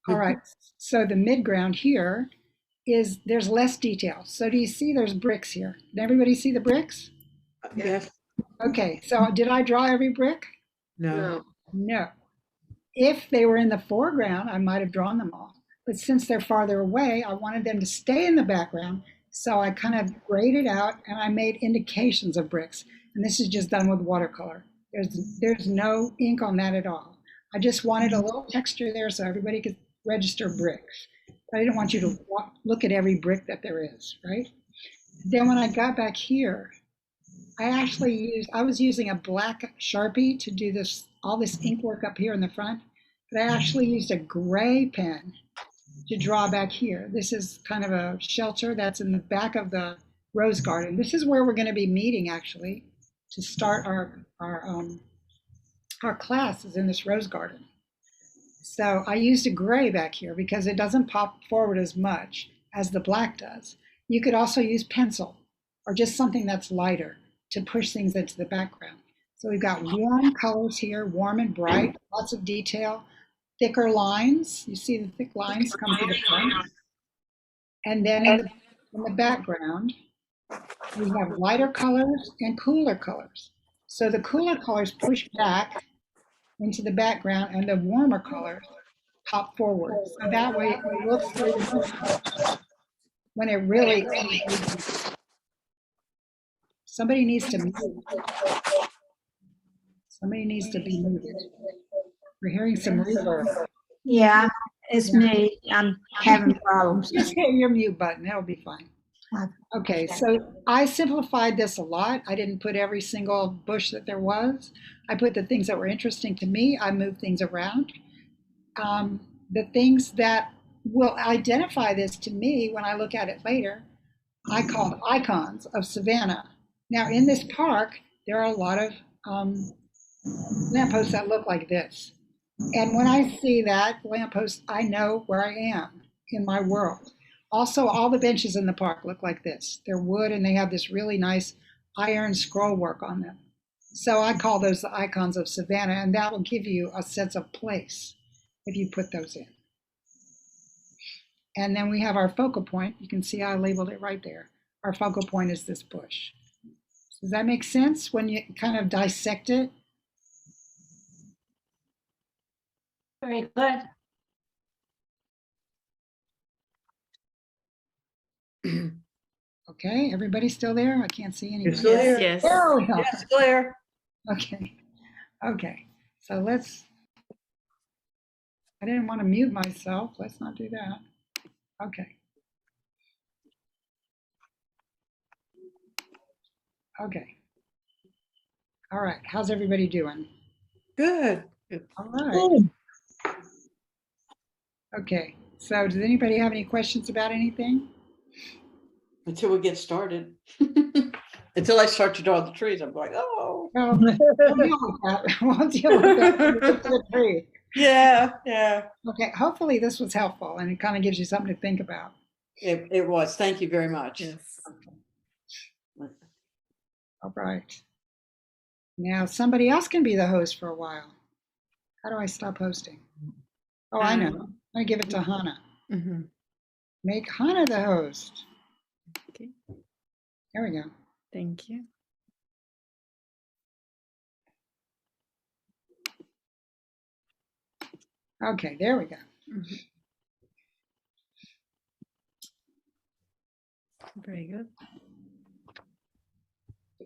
All right, so the midground here is, there's less detail. So do you see there's bricks here? Did everybody see the bricks? Yes. Okay, so did I draw every brick? No. No. No. If they were in the foreground, I might have drawn them all. But since they're farther away, I wanted them to stay in the background. So I kind of graded out and I made indications of bricks. And this is just done with watercolor. There's no ink on that at all. I just wanted a little texture there so everybody could register bricks. I didn't want you to look at every brick that there is, right? Then when I got back here, I was using a black Sharpie to do all this ink work up here in the front, but I actually used a gray pen to draw back here. This is kind of a shelter that's in the back of the rose garden. This is where we're going to be meeting actually to start our class is in this rose garden. So I used a gray back here because it doesn't pop forward as much as the black does. You could also use pencil or just something that's lighter to push things into the background. So we've got warm colors here, warm and bright, lots of detail, thicker lines. You see the thick lines come to the front. And then in the background, we have lighter colors and cooler colors. So the cooler colors push back into the background and the warmer colors pop forward. So that way it looks through the when it really, somebody needs to move. Somebody needs to be moved. We're hearing some reverb. Yeah, it's me. I'm having problems. Just hit your mute button, that'll be fine. Okay, so I simplified this a lot. I didn't put every single bush that there was. I put the things that were interesting to me. I moved things around. The things that will identify this to me when I look at it later, I call icons of Savannah. Now in this park, there are a lot of lampposts that look like this. And when I see that lamppost, I know where I am in my world. Also, all the benches in the park look like this. They're wood and they have this really nice iron scroll work on them. So I call those the icons of Savannah, and that will give you a sense of place if you put those in. And then we have our focal point. You can see I labeled it right there. Our focal point is this bush. Does that make sense when you kind of dissect it? Very good. Okay, everybody still there? I can't see You're anybody. still here? Yes. There we go. Yes, Claire. Okay, okay. So I didn't want to mute myself. Let's not do that. Okay. Okay. All right, how's everybody doing? Good. All right. Okay, so does anybody have any questions about anything? Until we get started. Until I start to draw the trees, I'm going, oh. Well, we'll deal with that. We'll deal with that when we get to the tree. Yeah, yeah. Okay, hopefully this was helpful and it kind of gives you something to think about. It was. Thank you very much. Yes. All right. Now somebody else can be the host for a while. How do I stop hosting? Oh, I know. I give it to Hannah. Mm-hmm. Make Hannah the host. Okay. There we go. Thank you. Okay, there we go. Mhm. Very good.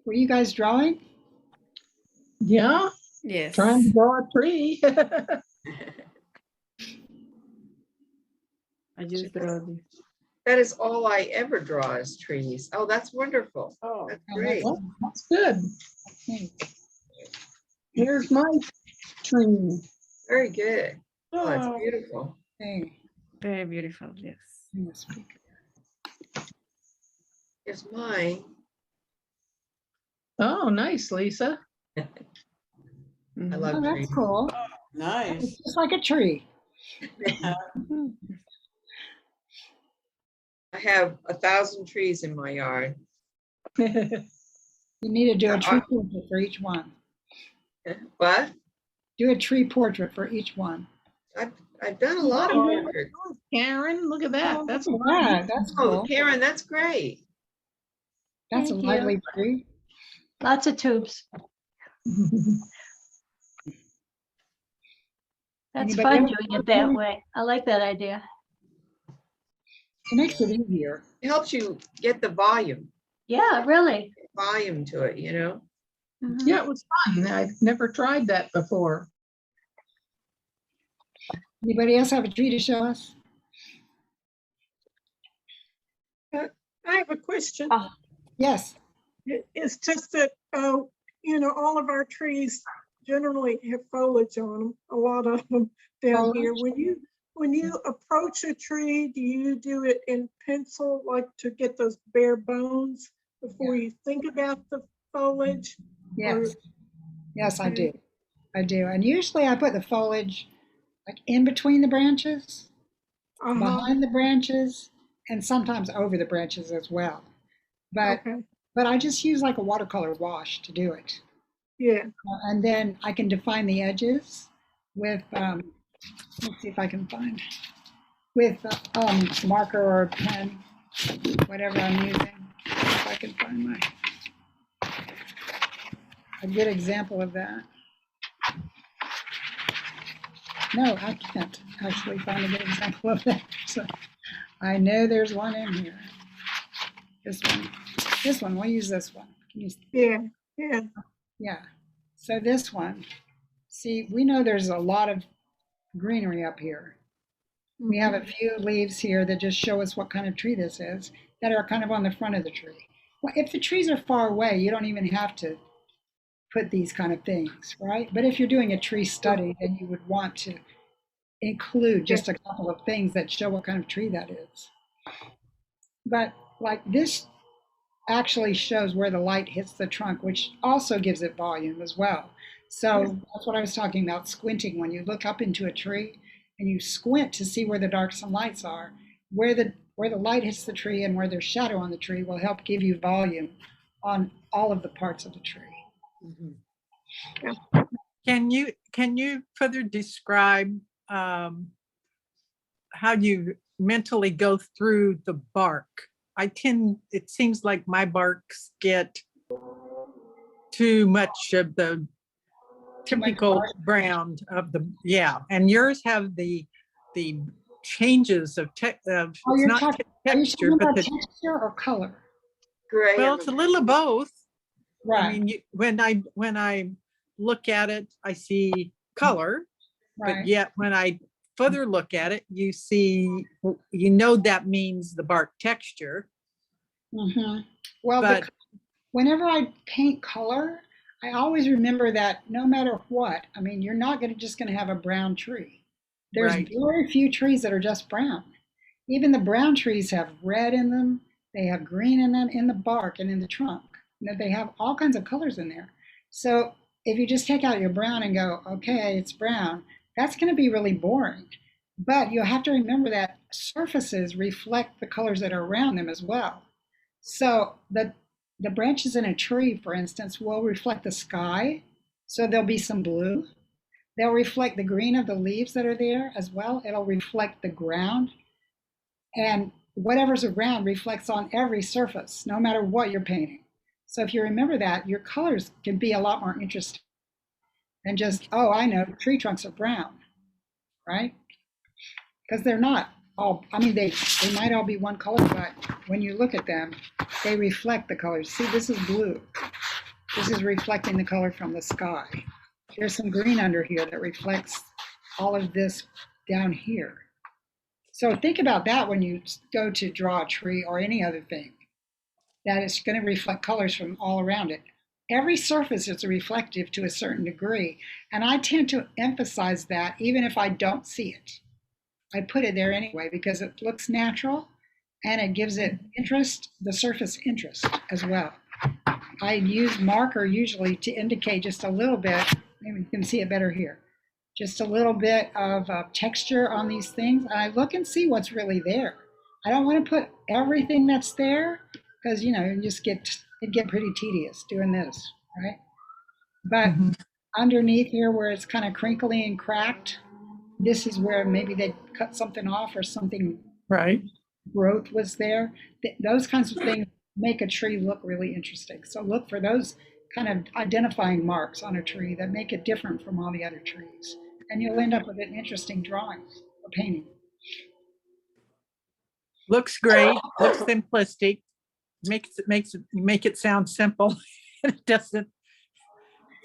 Were you guys drawing? Yeah, Yes. trying to draw a tree. I just draw this. That is all I ever draw is trees. Oh, that's wonderful. Oh, That's great. Well, that's good. Okay. Here's my tree. Very good. Oh, it's oh. beautiful. Okay. Very beautiful. Yes. I'm gonna speak. Here's mine. Oh, nice, Lisa. I Mhm. love Oh, that's trees. cool. Nice. It's just like a tree. I have 1,000 trees in my yard. You need to do a tree portrait for each one. What? Do a tree portrait for each one. I've done a lot of portraits. Karen, look at that. That's Yeah, that's Oh, cool. Karen, that's great. That's a Thank you. lively tree. Lots of tubes. That's Anybody fun else? doing it that way. I like that idea. It makes it easier. It helps you get the volume Yeah, really. to it, you know? Yeah, it was fun. I've never tried that before. Anybody else have a tree to show us? I have a question. Yes. It's just that, all of our trees generally have foliage on them, a lot of them down here. When you approach a tree, do you do it in pencil, like to get those bare bones before you think about the foliage? Yes. Yes, I Okay. do. I do. And usually I put the foliage like in between the branches, Uh-huh. behind the branches, and sometimes over the branches as well. But Okay. I just use like a watercolor wash to do it. Yeah. And then I can define the edges with, let's see if I can find, with marker or pen, whatever I'm using. If I can find a good example of that. No, I can't actually find a good example of that. So I know there's one in here. This one, we'll use this one. Can you, Yeah. yeah. So this one, see, we know there's a lot of greenery up here. We have a few leaves here that just show us what kind of tree this is, that are kind of on the front of the tree. Well, if the trees are far away, you don't even have to put these kind of things, right? But if you're doing a tree study, then you would want to include just a couple of things that show what kind of tree that is. But like this actually shows where the light hits the trunk, which also gives it volume as well. So that's what I was talking about, squinting. When you look up into a tree and you squint to see where the dark sunlights are, where the light hits the tree and where there's shadow on the tree will help give you volume on all of the parts of the tree. Can you further describe how you mentally go through the bark? It seems like my barks get too much of the typical brown of the, and yours have the changes of Oh, it's you're not talking, are you texture, talking but about the, texture or color? Gray. well, on it's the a little of both. Right. I mean, when I look at it, I see color, Right. but yet when I further look at it, you see, that means the bark texture. Mm-hmm. Well, But whenever I paint color, I always remember that no matter what, I mean, you're not just going to have a brown tree. There's Right. very few trees that are just brown. Even the brown trees have red in them. They have green in them, in the bark and in the trunk. They have all kinds of colors in there. So if you just take out your brown and go, okay, it's brown, that's going to be really boring. But you have to remember that surfaces reflect the colors that are around them as well. So the branches in a tree, for instance, will reflect the sky. So there'll be some blue. They'll reflect the green of the leaves that are there as well. It'll reflect the ground. And whatever's around reflects on every surface, no matter what you're painting. So if you remember that, your colors can be a lot more interesting than just, oh, I know, tree trunks are brown, right? Because they're not all, I mean, they might all be one color, but when you look at them, they reflect the colors. See, this is blue. This is reflecting the color from the sky. There's some green under here that reflects all of this down here. So think about that when you go to draw a tree or any other thing, that it's going to reflect colors from all around it. Every surface is reflective to a certain degree, and I tend to emphasize that even if I don't see it. I put it there anyway because it looks natural and it gives it interest, the surface interest as well. I use marker usually to indicate just a little bit, maybe you can see it better here, just a little bit of texture on these things. And I look and see what's really there. I don't want to put everything that's there because, you just it'd get pretty tedious doing this, right? But underneath here where it's kind of crinkly and cracked, this is where maybe they cut something off or something, right, growth was there. Those kinds of things make a tree look really interesting. So look for those kind of identifying marks on a tree that make it different from all the other trees. And you'll end up with an interesting drawing or painting. looks great, looks simplistic, make it sound simple. It doesn't.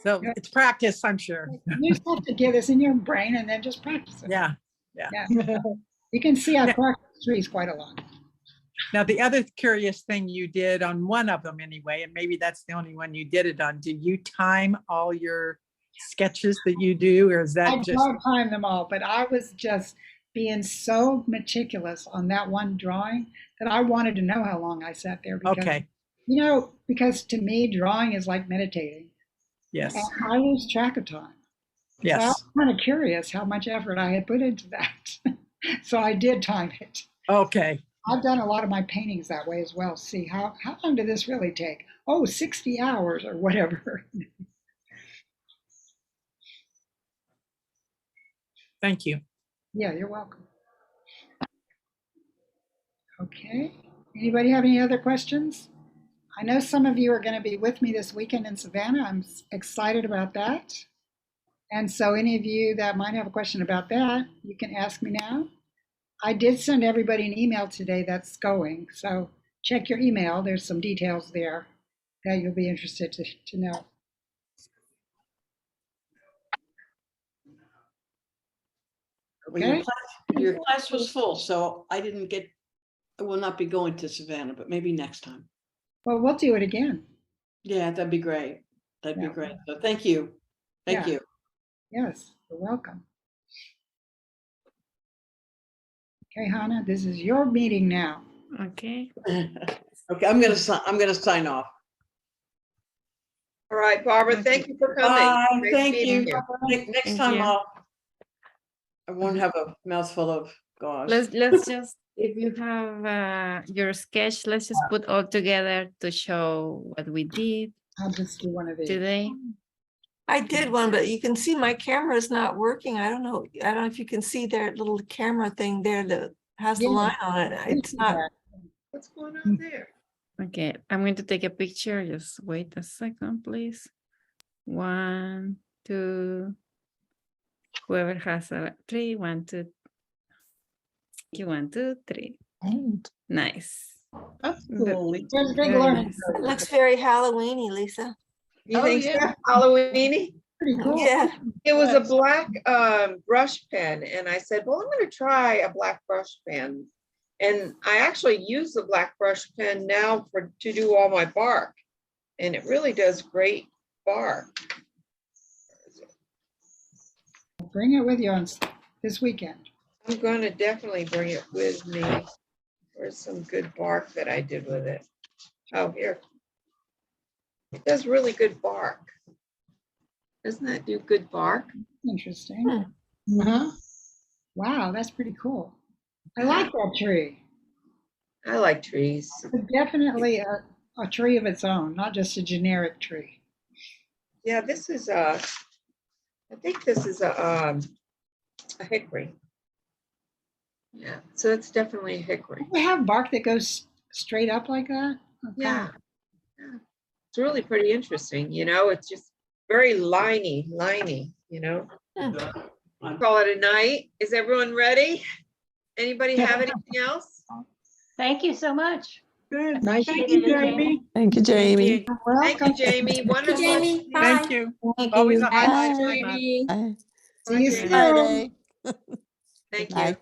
So it's practice, I'm sure. You just have to get this in your brain and then just practice it. Yeah. Yeah. You can see I practice trees quite a lot. Now, the other curious thing you did on one of them anyway, and maybe that's the only one you did it on, do you time all your sketches that you do, or is I that just, don't time them all, but I was just being so meticulous on that one drawing that I wanted to know how long I sat there because, okay, because to me, drawing is like meditating. yes, And I lose track of time. So I was yes, kind of curious how much effort I had put into that. So I did time it. okay, I've done a lot of my paintings that way as well. See, how long did this really take? Oh, 60 hours or whatever. thank you. Yeah, you're welcome. Okay. Anybody have any other questions? I know some of you are going to be with me this weekend in Savannah. I'm excited about that. And so any of you that might have a question about that, you can ask me now. I did send everybody an email today that's going. So check your email. There's some details there that you'll be interested to know. Well, your Okay. your class was full, so I will not be going to Savannah, but maybe next time. Well, we'll do it again. Yeah, that'd be great. That'd be Yeah. great. So thank you. Thank Yeah. you. Yes, you're welcome. Okay, Hannah, this is your meeting now. Okay. Okay, I'm gonna sign off. All right, Barbara, Okay. thank you for coming. Bye, Great thank meeting you. Next Thank time you. I won't have a mouthful of gauze. Let's just, if you have your sketch, let's just put all together to show what we did I'll just do one of these. today. I did one, but you can see my camera is not working. I don't know if you can see their little camera thing there that has the Yeah, line on it. I It's see not, that. What's going on there? Okay, I'm going to take a picture. Just wait a second, please. 1, 2. Whoever has a 3, 1, 2. 1, 2, 3. Nice. That's Ve- cool. Lisa. There's a big Very learning nice. curve. it looks very Halloweeny, Lisa. You Oh, think so? yeah. Halloweeny? Pretty cool. Yeah. It was a Yes. black brush pen, and I said, well, I'm going to try a black brush pen. And I actually use the black brush pen now to do all my bark, and it really does great bark. Bring it with you on this weekend. I'm going to definitely bring it with me. There's some good bark that I did with it. Oh, here. It does really good bark. Doesn't that do good bark? Interesting. Uh-huh. Wow, that's pretty cool. I like that tree. I like trees. It's definitely a tree of its own, not just a generic tree. Yeah, this is I think this is a hickory. Yeah, so it's definitely a hickory. Do they have bark that goes straight up like that? Okay. Yeah. Yeah. It's really pretty interesting, it's just very liney, Call it a night. Is everyone ready? Anybody have anything else? Thank you so much. Good. Nice Thank meeting you, you, Jamie. Thank you, Jamie. Thank you, Jamie. Wonderful. Jamie. Bye. Thank you. Thank Always you. a highlight of the month. See you Okay. soon. Thank Bye. you.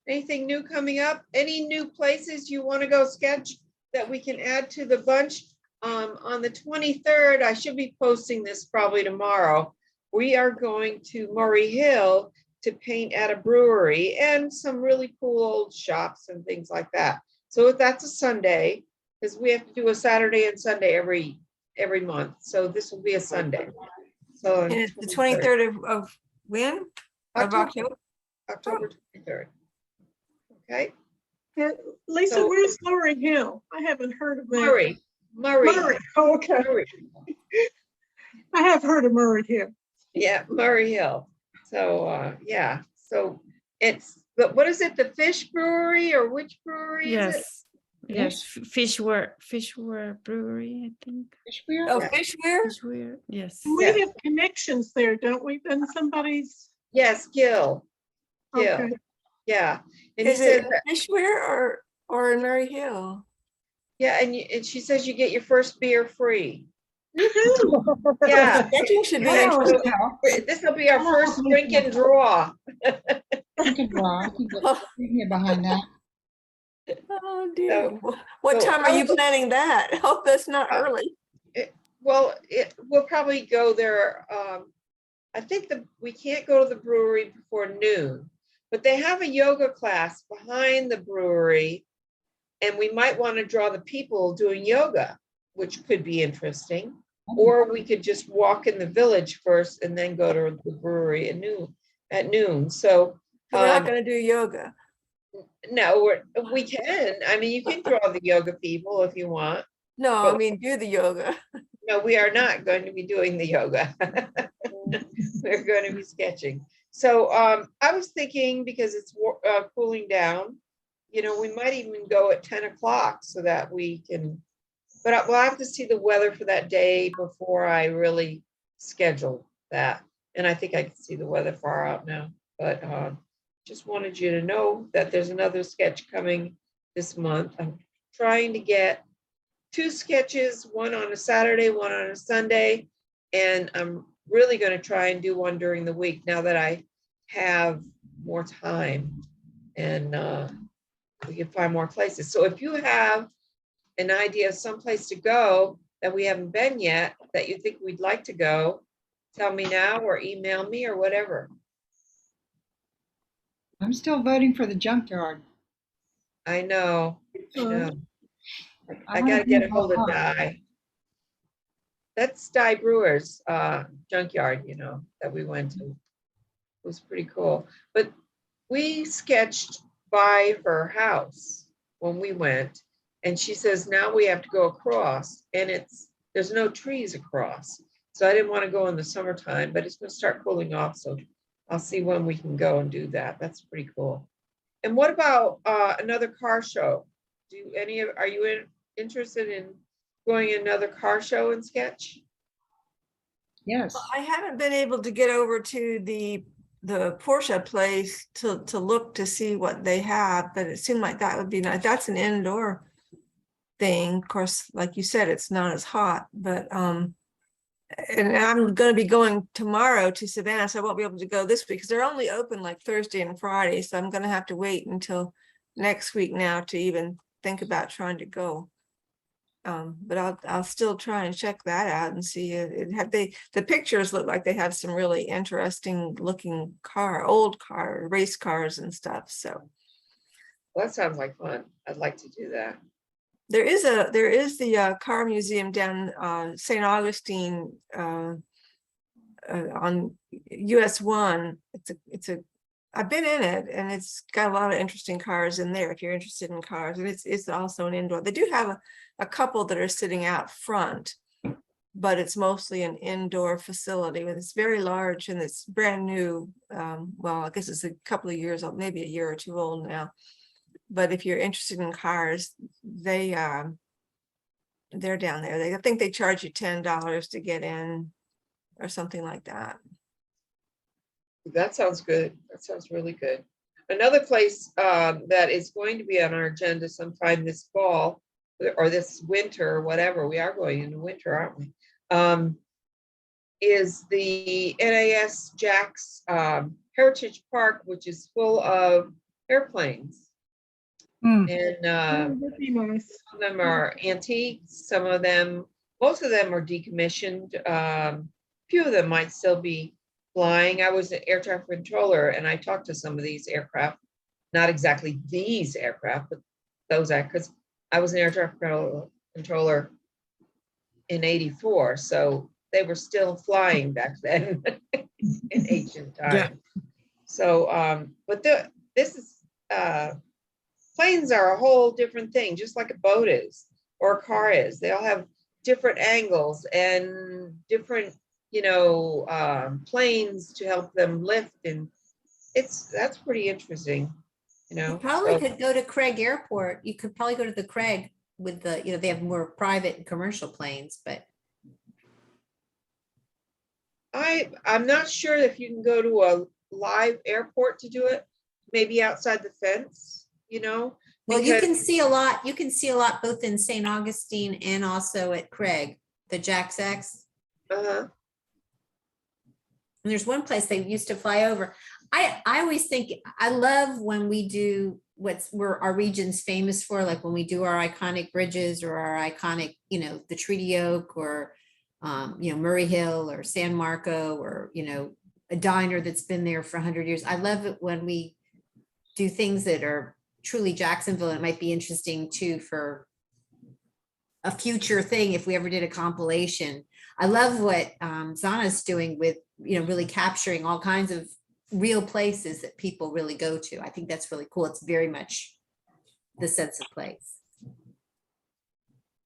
Anything new coming up? Any new places you want to go sketch that we can add to the bunch? On the 23rd, I should be posting this probably tomorrow. We are going to Murray Hill to paint at a brewery and some really cool old shops and things like that. So that's a Sunday, because we have to do a Saturday and Sunday every month. So this will be a Sunday. So And it's the 23rd of when? Of October? October 23rd. Okay. And Lisa, So- where's Murray Hill? I haven't heard of that. Murray. Murray, oh, okay. Murray. I have heard of Murray Hill. Yeah, Murray Hill. So, yeah, so but what is it? The Fish Brewery or which brewery is it? Yes, Fishware Brewery, I think. Fishware? Oh, Yeah. Fishware? Fishware, yes. We Yeah. have connections there, don't we? And somebody's, Yes, Gil. okay. Yeah. And he Is it said, that- Fishware or in Murray Hill? yeah, and she says you get your first beer free. Woohoo! Yeah. Sketching should be Oh, interesting. yeah. This will be our first drink and draw. You can draw. I can get behind that. Oh dear. So- What so time are you also- planning that? I hope that's not early. Well, we'll probably go there. I think we can't go to the brewery before noon, but they have a yoga class behind the brewery. And we might want to draw the people doing yoga, which could be interesting. Or we could just walk in the village first and then go to the brewery at noon. So We're not gonna do yoga. no, we can. I mean, you can draw the yoga people if you want. No, I mean, do the yoga. No, we are not going to be doing the yoga. We're going to be sketching. So I was thinking, because it's cooling down, we might even go at 10 o'clock so that we can, but we'll have to see the weather for that day before I really schedule that. And I think I can see the weather far out now, but just wanted you to know that there's another sketch coming this month. I'm trying to get 2 sketches, one on a Saturday, one on a Sunday. And I'm really going to try and do one during the week now that I have more time and we can find more places. So if you have an idea of someplace to go that we haven't been yet, that you think we'd like to go, tell me now or email me or whatever. I'm still voting for the junkyard. I know. I know. I wanna gotta get a do hold of Hard. Di. That's Di Brewer's junkyard, that we went to. It was pretty cool. But we sketched by her house when we went, and she says now we have to go across, and there's no trees across. So I didn't want to go in the summertime, but it's going to start cooling off. So I'll see when we can go and do that. That's pretty cool. And what about another car show? Are you interested in going another car show and sketch? Yes. I haven't been able to get over to the Porsche place to look to see what they have, but it seemed like that would be nice. That's an indoor thing. Of course, like you said, it's not as hot, but and I'm going to be going tomorrow to Savannah, so I won't be able to go this week because they're only open like Thursday and Friday. So I'm going to have to wait until next week now to even think about trying to go. But I'll still try and check that out and see. The pictures look like they have some really interesting looking old race cars and stuff. So Well, that sounds like fun. I'd like to do that. there is the car museum down St. Augustine on US 1. I've been in it, and it's got a lot of interesting cars in there if you're interested in cars. And it's also an indoor. They do have a couple that are sitting out front, but it's mostly an indoor facility. It's very large and it's brand new. Well, I guess it's a couple of years old, maybe a year or two old now. But if you're interested in cars, they're down there. I think they charge you $10 to get in or something like that. That sounds good. That sounds really good. Another place that is going to be on our agenda sometime this fall or this winter or whatever, we are going into winter, aren't we? Is the NAS Jack's Heritage Park, which is full of airplanes. Hmm. And That'd be nice. some of them are antiques, some of them, most of them are decommissioned. Few of them might still be flying. I was an air traffic controller and I talked to some of these aircraft, not exactly these aircraft, but those, because I was an air traffic controller in '84, so they were still flying back then in ancient Yeah. times. So, but this is, planes are a whole different thing, just like a boat is or a car is. They all have different angles and different, planes to help them lift, and that's pretty interesting, You probably So could go to Craig Airport. You could probably go to the Craig with the, they have more private and commercial planes, but I'm not sure if you can go to a live airport to do it, maybe outside the fence, well, you because- can see a lot. You can see a lot both in St. Augustine and also at Craig, the Jack's X. Uh-huh. And there's one place they used to fly over. I always think, I love when we do where our region's famous for, like when we do our iconic bridges or our iconic, the Treaty Oak or, Murray Hill or San Marco or, a diner that's been there for 100 years. I love it when we do things that are truly Jacksonville. It might be interesting too for a future thing if we ever did a compilation. I love what Zana's doing with, really capturing all kinds of real places that people really go to. I think that's really cool. It's very much the sense of place.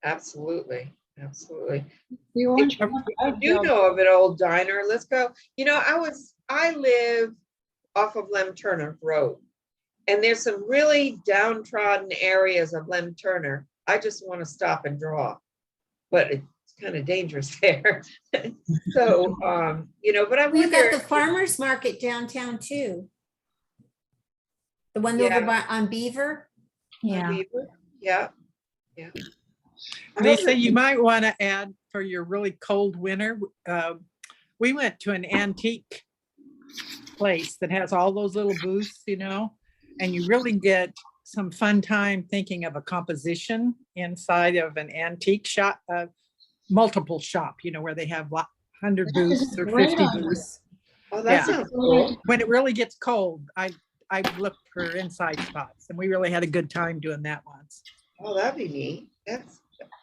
Absolutely. Absolutely. The orange. I do know of an old diner. Let's go. I live off of Lem Turner Road, and there's some really downtrodden areas of Lem Turner. I just want to stop and draw, but it's kind of dangerous there. So, but I We've wonder. got the farmer's market downtown too. The one over on Beaver. Yeah. Yeah. Lisa, you might want to add for your really cold winter. We went to an antique place that has all those little booths, and you really get some fun time thinking of a composition inside of an antique shop, multiple shop, where they have 100 booths or 50 booths. Oh, that sounds cool. When it really gets cold, I look for inside spots, and we really had a good time doing that once. Oh, that'd be neat.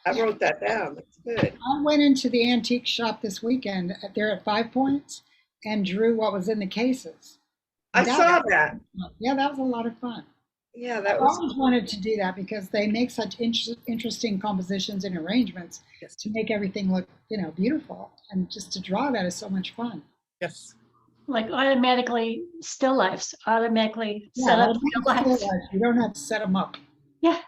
I wrote that down. That's good. I went into the antique shop this weekend there at 5 Points and drew what was in the cases. I saw that. Yeah, that was a lot of fun. Yeah, that I was. always wanted to do that because they make such interesting compositions and arrangements to make everything look, beautiful. And just to draw that is so much fun. Yes. Like automatically still lifes, automatically set up still lifes. You don't have to set them up. Yeah.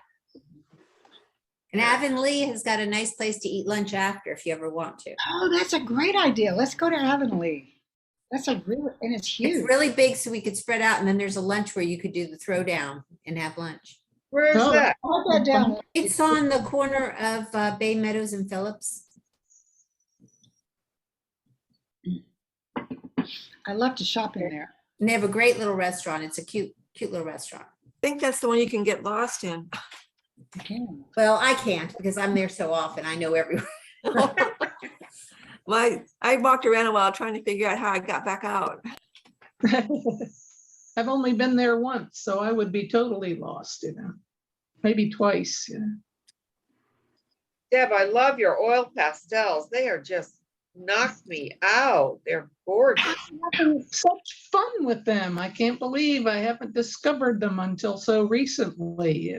And Avonlea has got a nice place to eat lunch after if you ever want to. Oh, that's a great idea. Let's go to Avonlea. That's and it's huge. It's really big, so we could spread out, and then there's a lunch where you could do the throwdown and have lunch. Where is that? I'll write that down. It's on the corner of Bay Meadows and Phillips. I love to shop in there. And they have a great little restaurant. It's a cute little restaurant. I think that's the one you can get lost in. I can. Well, I can't because I'm there so often. I know everywhere. I walked around a while trying to figure out how I got back out. I've only been there once, so I would be totally lost, maybe twice. Deb, I love your oil pastels. They are just knocked me out. They're gorgeous. I'm having such fun with them. I can't believe I haven't discovered them until so recently,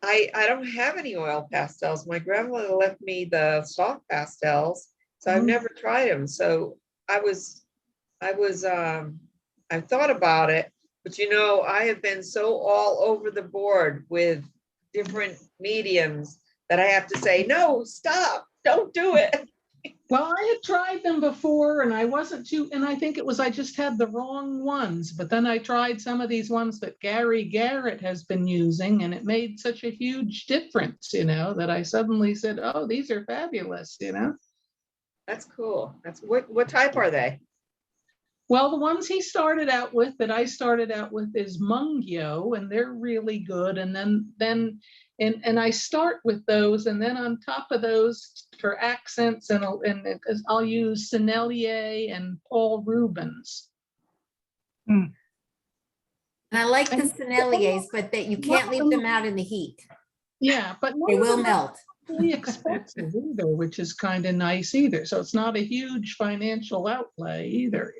I don't have any oil pastels. My grandmother left me the soft pastels, so I've never tried them. So I thought about it, but I have been so all over the board with different mediums that I have to say, no, stop, don't do it. Well, I had tried them before and I wasn't and I think it was, I just had the wrong ones, but then I tried some of these ones that Gary Garrett has been using and it made such a huge difference, that I suddenly said, oh, these are fabulous, That's cool. What type are they? Well, the ones he started out with that I started out with is Mungyo, and they're really good. And then I start with those, and then on top of those for accents and I'll use Sennelier and Paul Rubens. And I like the Senneliers, but that you can't leave them out in the heat. Yeah, but They none of will them are melt. really expensive either, which is kind of nice either. So it's not a huge financial outlay either.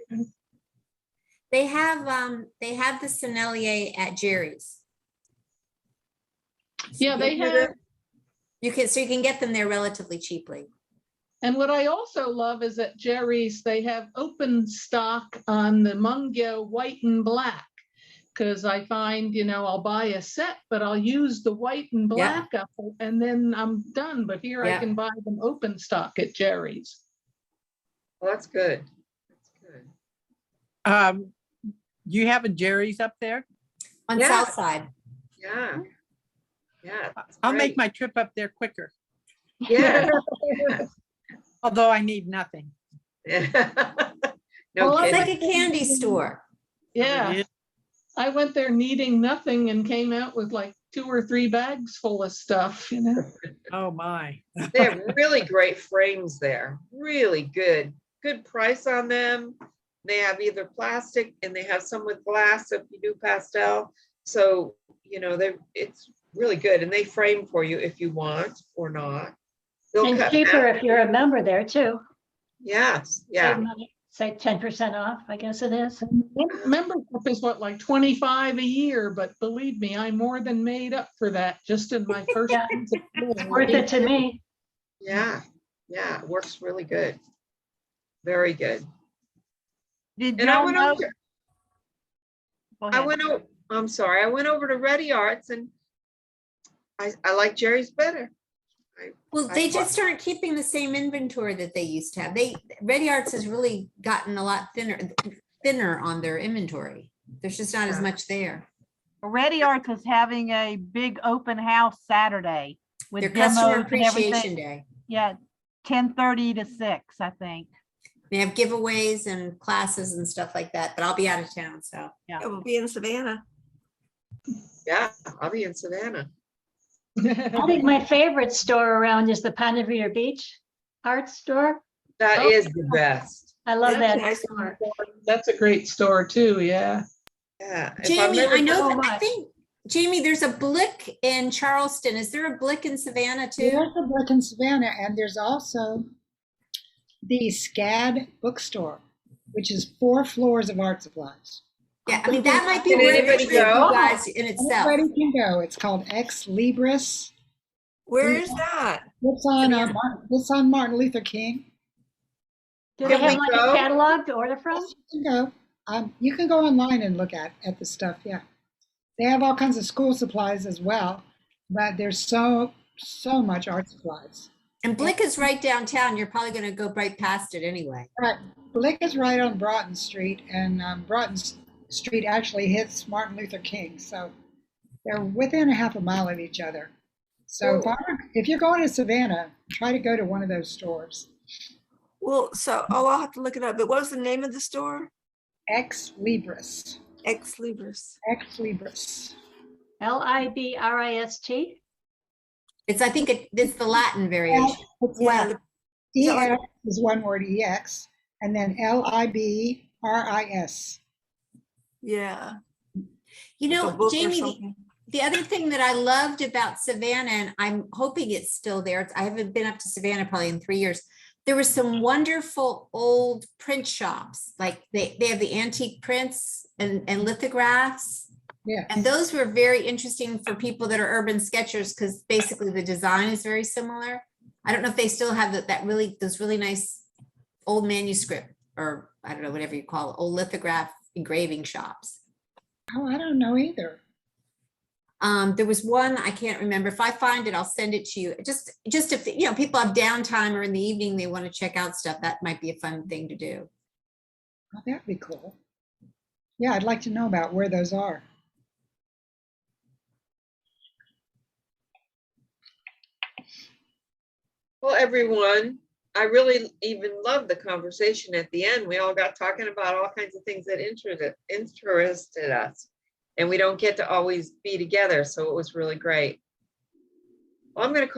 They have the Sennelier at Jerry's. Yeah, they have. You can get them there relatively cheaply. And what I also love is at Jerry's, they have open stock on the Mungyo white and black. Because I find, I'll buy a set, but I'll use the white and black up and then I'm done. But here I can buy them open stock at Jerry's. Well, that's good. That's good. You have a Jerry's up there? On South Side. Yeah. Yeah. I'll make my trip up there quicker. Yeah. Although I need nothing. No Well, it's kidding. like a candy store. Yeah. I went there needing nothing and came out with like 2 or 3 bags full of stuff, Oh my. They have really great frames there. Really good. Good price on them. They have either plastic and they have some with glass if you do pastel. So, it's really good. And they frame for you if you want or not. They'll And cut cheaper out. if you're a member there too. Yes. Save Yeah. money, say 10% off, I guess it is. Membership is what, like $25 a year, but believe me, I more than made up for that just in my first. Yeah. It's worth it to me. Yeah. Yeah. It works really good. Very good. Did And I y'all went know? over. Go I ahead. went over. I'm sorry. I went over to Ready Arts and I like Jerry's better. Well, they just aren't keeping the same inventory that they used to have. Ready Arts has really gotten a lot thinner on their inventory. There's just not as much there. Ready Arts is having a big open house Saturday with Their demos customer and appreciation everything. day. Yeah, 10:30 to 6, I think. They have giveaways and classes and stuff like that, but I'll be out of town, so. It will be in Savannah. Yeah, I'll be in Savannah. I think my favorite store around is the Ponte Vedra Beach art store. That is the best. I love That's that nice. store. That's a great store too, yeah. Yeah. If I've Jamie, never I know so that, I much. think, Jamie, there's a Blick in Charleston. Is there a Blick in Savannah too? There's a book in Savannah, and there's also the SCAD bookstore, which is 4 floors of art supplies. Yeah, I mean, that might be Can worth anybody it for you go? guys in itself. Everybody can go. It's called Ex Libris. Where is that? It's on Martin Luther King. Do they Can have we like go? a catalog to order from? You can go. You can go online and look at the stuff. Yeah, they have all kinds of school supplies as well, but there's so much art supplies. And Blick is right downtown. You're probably going to go right past it anyway. Right, Blick is right on Broughton Street, and Broughton Street actually hits Martin Luther King, so they're within a half a mile of each other. So if you're going to Savannah, try to go to one of those stores. Well, I'll have to look it up. But what was the name of the store? Ex Libris. Ex Libris. Ex Libris. LIBRIST. I think it's the Latin variation. Yeah. EX is one word, EX, and then LIBRIS. Yeah. You Like a know, book or Jamie, something. the other thing that I loved about Savannah, and I'm hoping it's still there, I haven't been up to Savannah probably in 3 years. There were some wonderful old print shops, like they have the antique prints and lithographs. Yeah. And those were very interesting for people that are urban sketchers because basically the design is very similar. I don't know if they still have those really nice old manuscript, or I don't know, whatever you call it, old lithograph engraving shops. Oh, I don't know either. There was one, I can't remember. If I find it, I'll send it to you. Just if people have downtime or in the evening they want to check out stuff, that might be a fun thing to do. Oh, that'd be cool. Yeah, I'd like to know about where those are. Well, everyone, I really even loved the conversation at the end. We all got talking about all kinds of things that interested us. And we don't get to always be together. So it was really great. Well, I'm going to